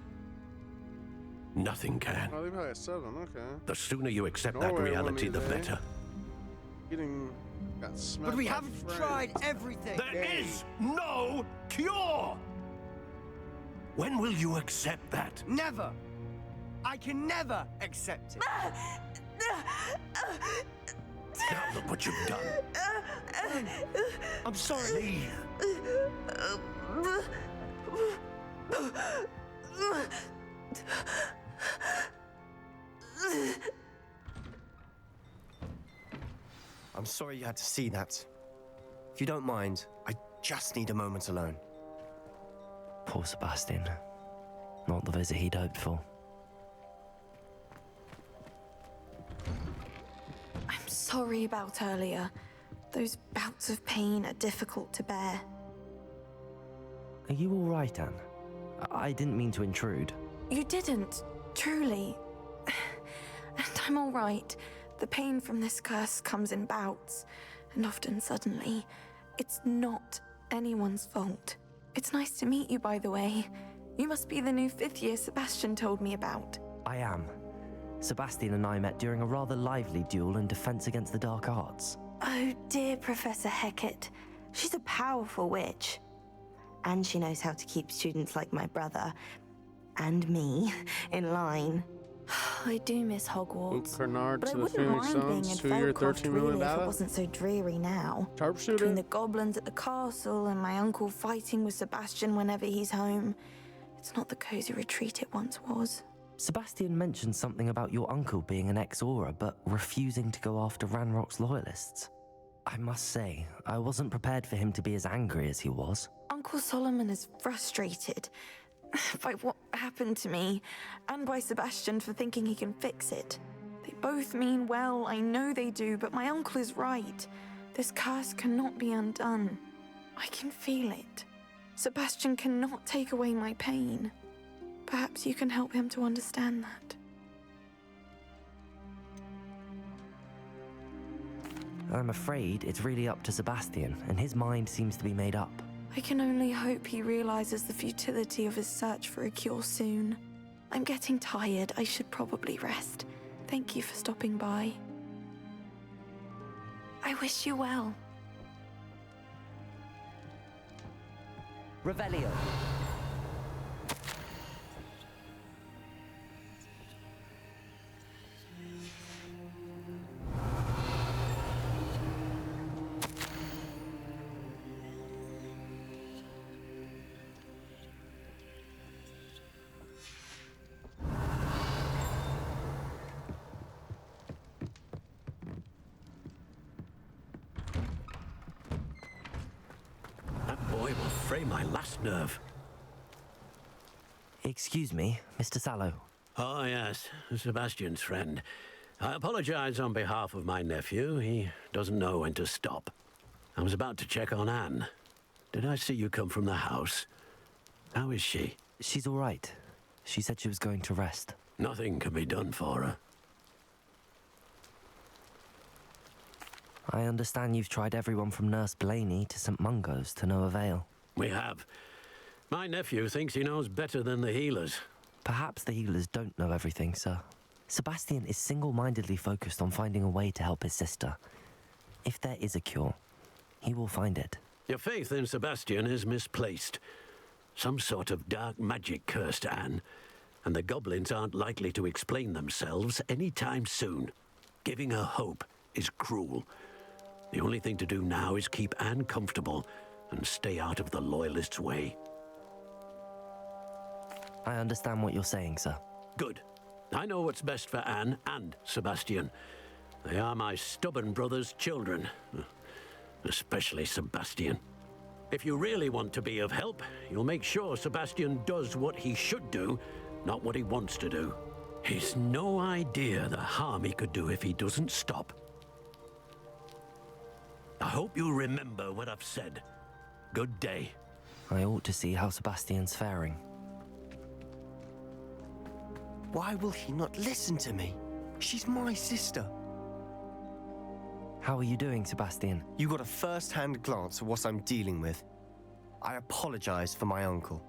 Nothing can. Oh, they probably at 7, okay. The sooner you accept that Norway reality, won the me today. better. Got smacked But we by haven't France. tried everything. There is no cure! When will you accept that? Never! I can never accept it. Now look what you've done. I'm sorry. Leave. I'm sorry you had to see that. If you don't mind, I just need a moment alone. Poor Sebastian. Not the visit he'd hoped for. I'm sorry about earlier. Those bouts of pain are difficult to bear. Are you all right, Anne? I didn't mean to intrude. You didn't, truly. And I'm all right. The pain from this curse comes in bouts, and often suddenly. It's not anyone's fault. It's nice to meet you, by the way. You must be the new 5th year Sebastian told me about. I am. Sebastian and I met during a rather lively duel in Defense Against the Dark Arts. Oh, dear Professor Hecat. She's a powerful witch. And she knows how to keep students like my brother, and me, in line. I do miss Hogwarts. Bernard But I to the wouldn't Phoenix mind being in Suns, 2-year, Feldcroft 13 really million if it data. wasn't so dreary now. Sharpshooter? Between the goblins at the castle and my uncle fighting with Sebastian whenever he's home. It's not the cozy retreat it once was. Sebastian mentioned something about your uncle being an ex-Aura, but refusing to go after Ranrock's loyalists. I must say, I wasn't prepared for him to be as angry as he was. Uncle Solomon is frustrated by what happened to me, and by Sebastian for thinking he can fix it. They both mean well, I know they do, but my uncle is right. This curse cannot be undone. I can feel it. Sebastian cannot take away my pain. Perhaps you can help him to understand that. I'm afraid it's really up to Sebastian, and his mind seems to be made up. I can only hope he realizes the futility of his search for a cure soon. I'm getting tired. I should probably rest. Thank you for stopping by. I wish you well. Revelio. That boy will fray my last nerve. Excuse me, Mr. Sallow. Oh, yes, Sebastian's friend. I apologize on behalf of my nephew. He doesn't know when to stop. I was about to check on Anne. Did I see you come from the house? How is she? She's all right. She said she was going to rest. Nothing can be done for her. I understand you've tried everyone from Nurse Blaney to St. Mungo's to no avail. We have. My nephew thinks he knows better than the healers. Perhaps the healers don't know everything, sir. Sebastian is single-mindedly focused on finding a way to help his sister. If there is a cure, he will find it. Your faith in Sebastian is misplaced. Some sort of dark magic cursed Anne, and the goblins aren't likely to explain themselves any time soon. Giving her hope is cruel. The only thing to do now is keep Anne comfortable and stay out of the Loyalists' way. I understand what you're saying, sir. Good. I know what's best for Anne and Sebastian. They are my stubborn brother's children. Especially Sebastian. If you really want to be of help, you'll make sure Sebastian does what he should do, not what he wants to do. He's no idea the harm he could do if he doesn't stop. I hope you remember what I've said. Good day. I ought to see how Sebastian's faring. Why will he not listen to me? She's my sister. How are you doing, Sebastian? You got a first-hand glance at what I'm dealing with. I apologize for my uncle.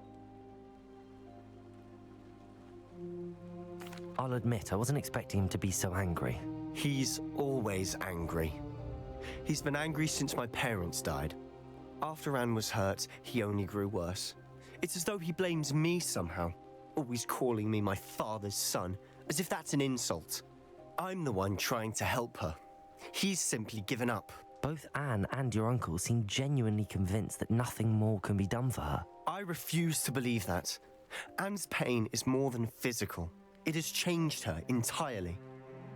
I'll admit, I wasn't expecting him to be so angry. He's always angry. He's been angry since my parents died. After Anne was hurt, he only grew worse. It's as though he blames me somehow, always calling me my father's son, as if that's an insult. I'm the one trying to help her. He's simply given up. Both Anne and your uncle seem genuinely convinced that nothing more can be done for her. I refuse to believe that. Anne's pain is more than physical. It has changed her entirely.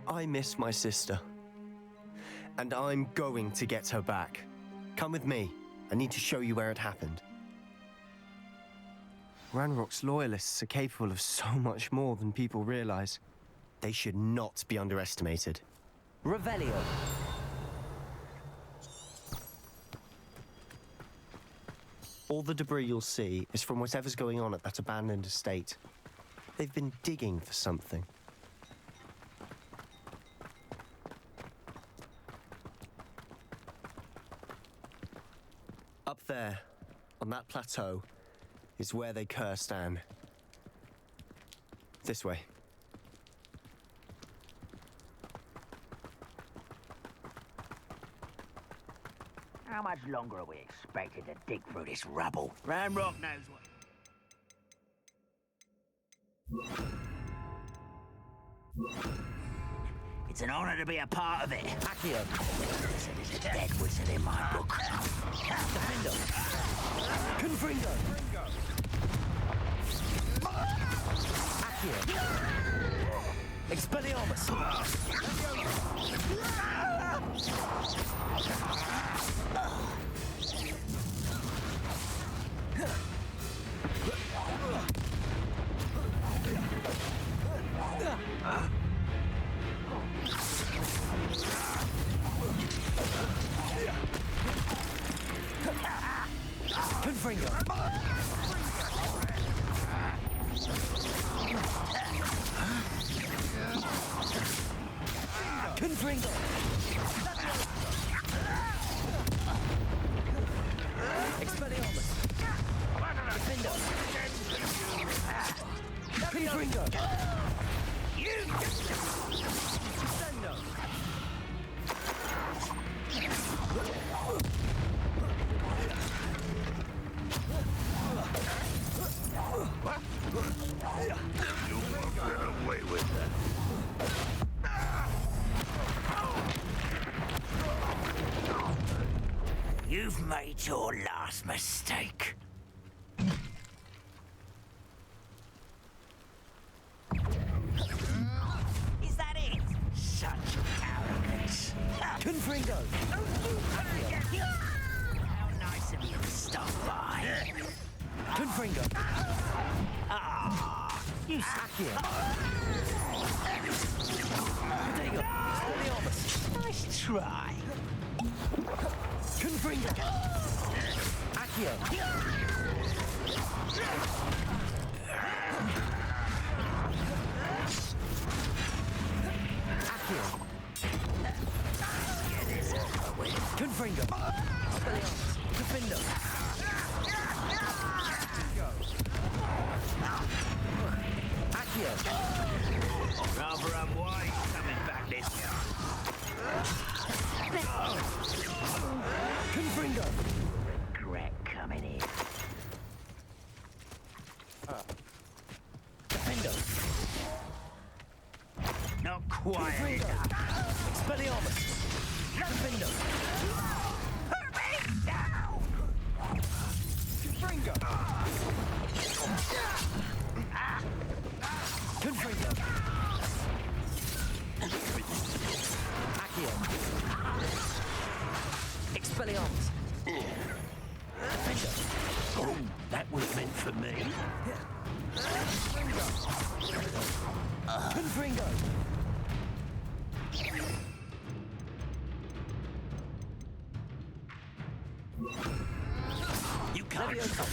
I miss my sister. And I'm going to get her back. Come with me. I need to show you where it happened. Ranrock's loyalists are capable of so much more than people realize. They should not be underestimated. Revelio. All the debris you'll see is from whatever's going on at that abandoned estate. They've been digging for something. Up there, on that plateau, is where they cursed Anne. This way. How much longer are we expected to dig through this rubble? Ranrock knows what... It's an honor to be a part of it. Accio. There's a dead wizard in my book. Diffindo. Confringo. Accio. Expelliarmus. Confringo. Confringo. Expelliarmus. Diffindo. Confringo. Descendo. You won't get away with that. You've made your last mistake. Is that it? Such arrogance. Confringo. How nice of you to stop by. Confringo. Ah, you Accio. Nice try. Confringo. Accio. Accio. Confringo. Diffindo. Accio. Rather unwise coming back this year. Confringo. Regret coming in. Diffindo. Not quite. Confringo. Expelliarmus. Diffindo. Put me down! Confringo. Confringo. Accio. Expelliarmus. Diffindo. Confringo! You can't. Leviosa!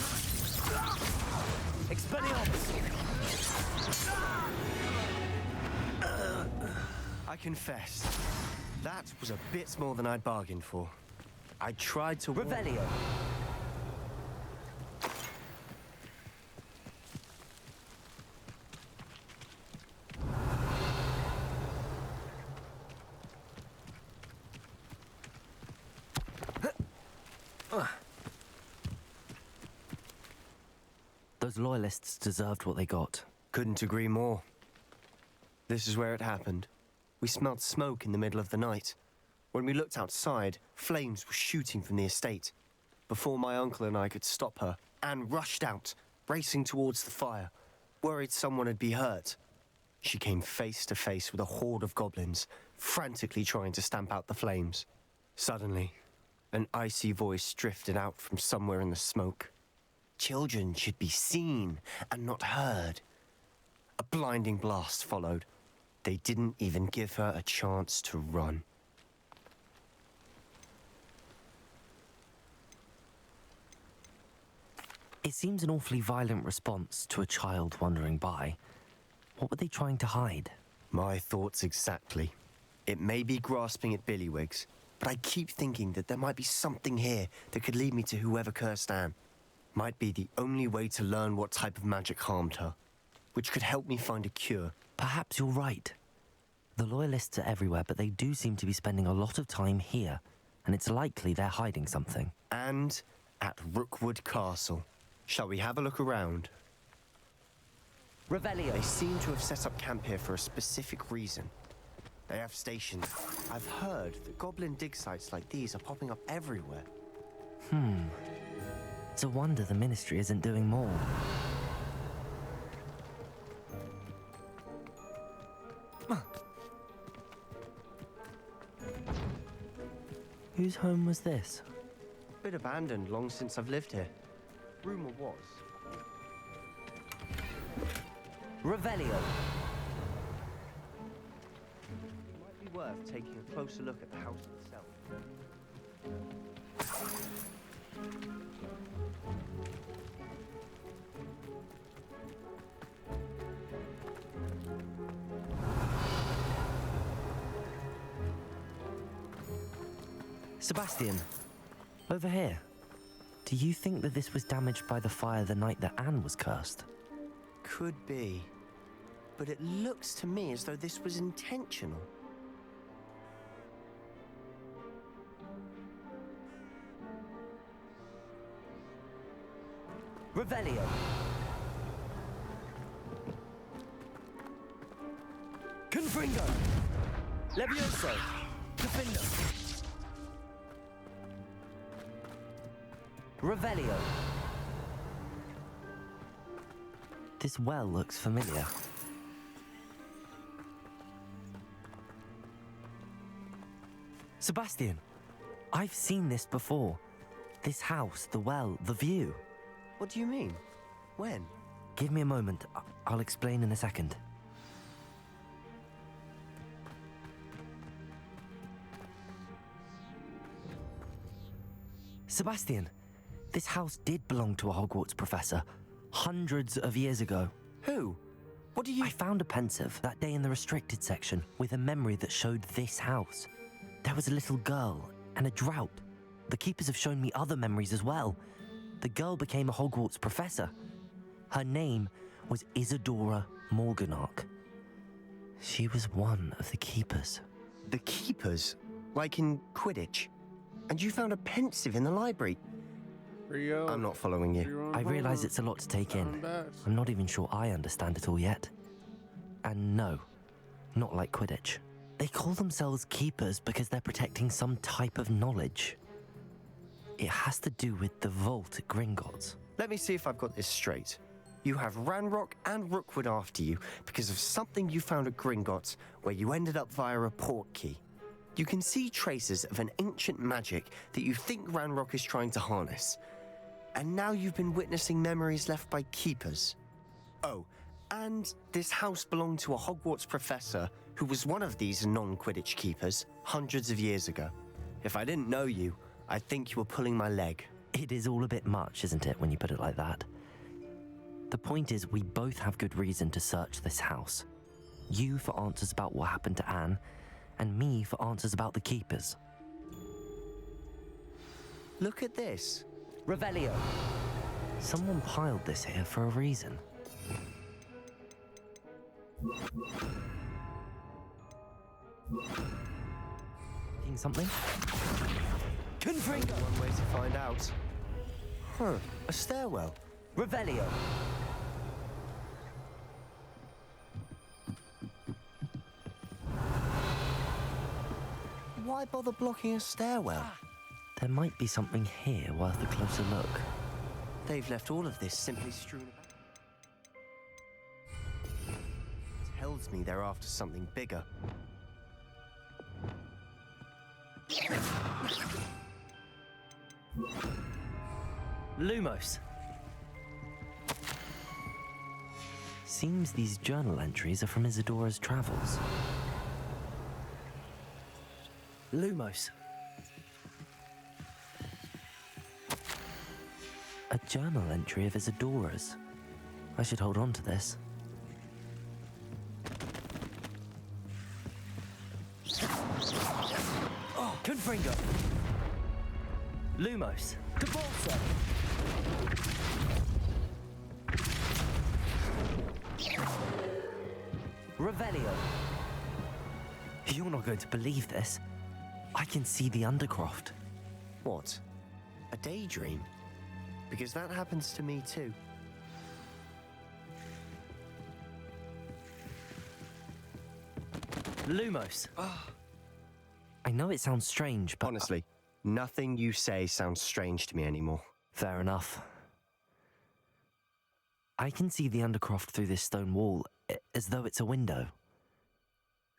Expelliarmus! I confess, that was a bit more than I'd bargained for. I tried to... Revelio! Those loyalists deserved what they got. Couldn't agree more. This is where it happened. We smelled smoke in the middle of the night. When we looked outside, flames were shooting from the estate. Before my uncle and I could stop her, Anne rushed out, racing towards the fire, worried someone had been hurt. She came face to face with a horde of goblins, frantically trying to stamp out the flames. Suddenly, an icy voice drifted out from somewhere in the smoke. Children should be seen and not heard. A blinding blast followed. They didn't even give her a chance to run. It seems an awfully violent response to a child wandering by. What were they trying to hide? My thoughts exactly. It may be grasping at Billywigs, but I keep thinking that there might be something here that could lead me to whoever cursed Anne. Might be the only way to learn what type of magic harmed her, which could help me find a cure. Perhaps you're right. The loyalists are everywhere, but they do seem to be spending a lot of time here, and it's likely they're hiding something. And at Rookwood Castle. Shall we have a look around? Revelio. They seem to have set up camp here for a specific reason. They have stations. I've heard that goblin dig sites like these are popping up everywhere. It's a wonder the Ministry isn't doing more. Whose home was this? Bit abandoned long since I've lived here. Rumor was. Revelio. It might be worth taking a closer look at the house itself. Sebastian, over here. Do you think that this was damaged by the fire the night that Anne was cursed? Could be. But it looks to me as though this was intentional. Revelio. Confringo. Leviosa. Diffindo. Revelio. This well looks familiar. Sebastian, I've seen this before. This house, the well, the view. What do you mean? When? Give me a moment. I'll explain in a second. Sebastian, this house did belong to a Hogwarts professor, hundreds of years ago. Who? What do you... I found a pensive that day in the restricted section with a memory that showed this house. There was a little girl and a drought. The keepers have shown me other memories as well. The girl became a Hogwarts professor. Her name was Isidora Morganach. She was one of the keepers. The keepers? Like in Quidditch? And you found a pensive in the library? I'm not following you. I realize it's a lot to take in. I'm not even sure I understand it all yet. And no, not like Quidditch. They call themselves keepers because they're protecting some type of knowledge. It has to do with the vault at Gringotts. Let me see if I've got this straight. You have Ranrock and Rookwood after you because of something you found at Gringotts where you ended up via a port key. You can see traces of an ancient magic that you think Ranrock is trying to harness. And now you've been witnessing memories left by keepers. Oh, And this house belonged to a Hogwarts professor who was one of these non-Quidditch keepers hundreds of years ago. If I didn't know you, I'd think you were pulling my leg. It is all a bit much, isn't it, when you put it like that? The point is, we both have good reason to search this house. You for answers about what happened to Anne, and me for answers about the keepers. Look at this. Revelio. Someone piled this here for a reason. Seeing something? Confronting! One way to find out. Huh, a stairwell. Revelio. Why bother blocking a stairwell? There might be something here worth a closer look. They've left all of this simply strewn about. Tells me they're after something bigger. Lumos. Seems these journal entries are from Isidora's travels. Lumos. A journal entry of Isidora's. I should hold on to this. Oh, Confringo. Lumos. Cabalso. Revelio. You're not going to believe this. I can see the Undercroft. What? A daydream? Because that happens to me too. Lumos. I know it sounds strange, but... Honestly, nothing you say sounds strange to me anymore. Fair enough. I can see the Undercroft through this stone wall, as though it's a window.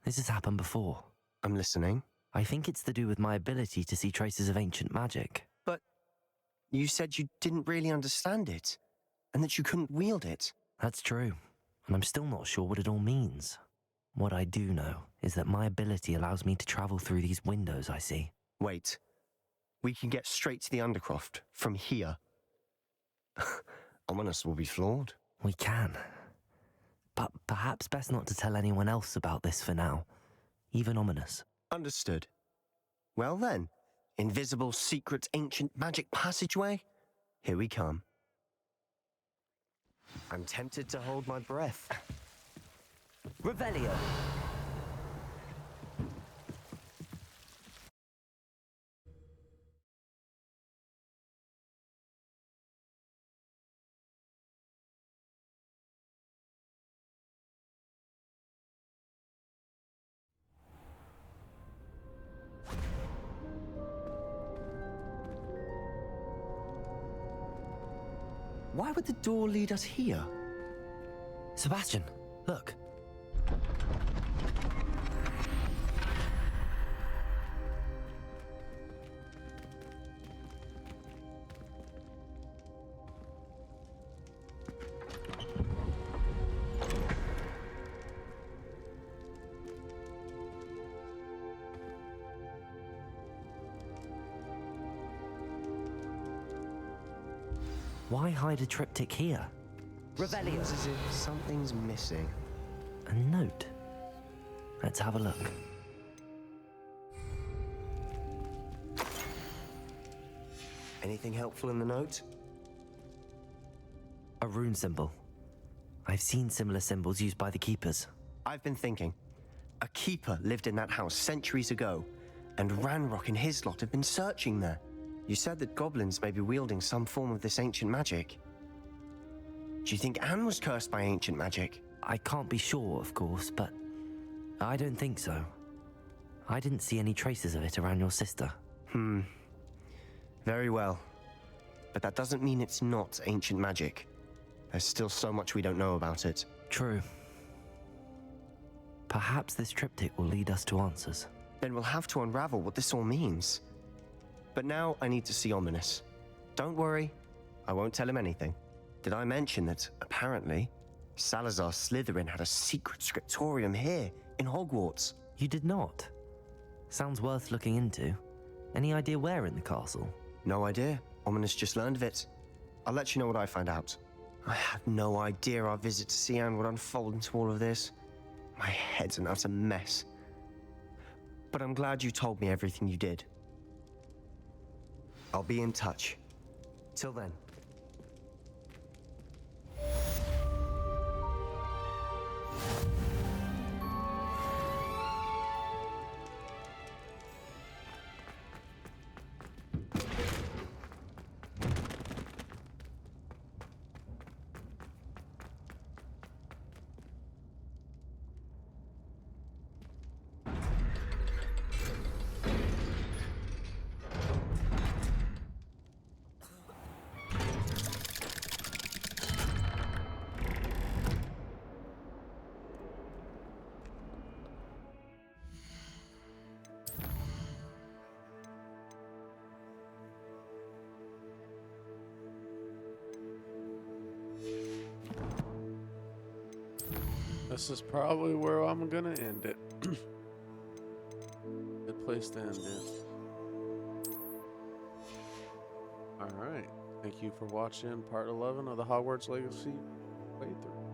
This has happened before. I'm listening. I think it's to do with my ability to see traces of ancient magic. But you said you didn't really understand it, and that you couldn't wield it. That's true, and I'm still not sure what it all means. What I do know is that my ability allows me to travel through these windows I see. Wait. We can get straight to the Undercroft from here. Ominous will be flawed. We can. But perhaps best not to tell anyone else about this for now. Even Ominous. Understood. Well then, invisible, secret, ancient magic passageway? Here we come. I'm tempted to hold my breath. Revelio. Why would the door lead us here? Sebastian, look. Why hide a triptych here? Revelio. Seems as if something's missing. A note. Let's have a look. Anything helpful in the note? A rune symbol. I've seen similar symbols used by the keepers. I've been thinking. A keeper lived in that house centuries ago, and Ranrock and his lot have been searching there. You said that goblins may be wielding some form of this ancient magic. Do you think Anne was cursed by ancient magic? I can't be sure, of course, but I don't think so. I didn't see any traces of it around your sister. Very well. But that doesn't mean it's not ancient magic. There's still so much we don't know about it. True. Perhaps this triptych will lead us to answers. Then we'll have to unravel what this all means. But now I need to see Ominous. Don't worry, I won't tell him anything. Did I mention that, apparently, Salazar Slytherin had a secret scriptorium here in Hogwarts. You did not? Sounds worth looking into. Any idea where in the castle? No idea. Ominous just learned of it. I'll let you know what I find out. I had no idea our visit to Cian would unfold into all of this. My head's an utter mess. But I'm glad you told me everything you did. I'll be in touch. Till then. This is probably where I'm gonna end it. Good place to end it. Alright. Thank you for watching part 11 of the Hogwarts Legacy playthrough.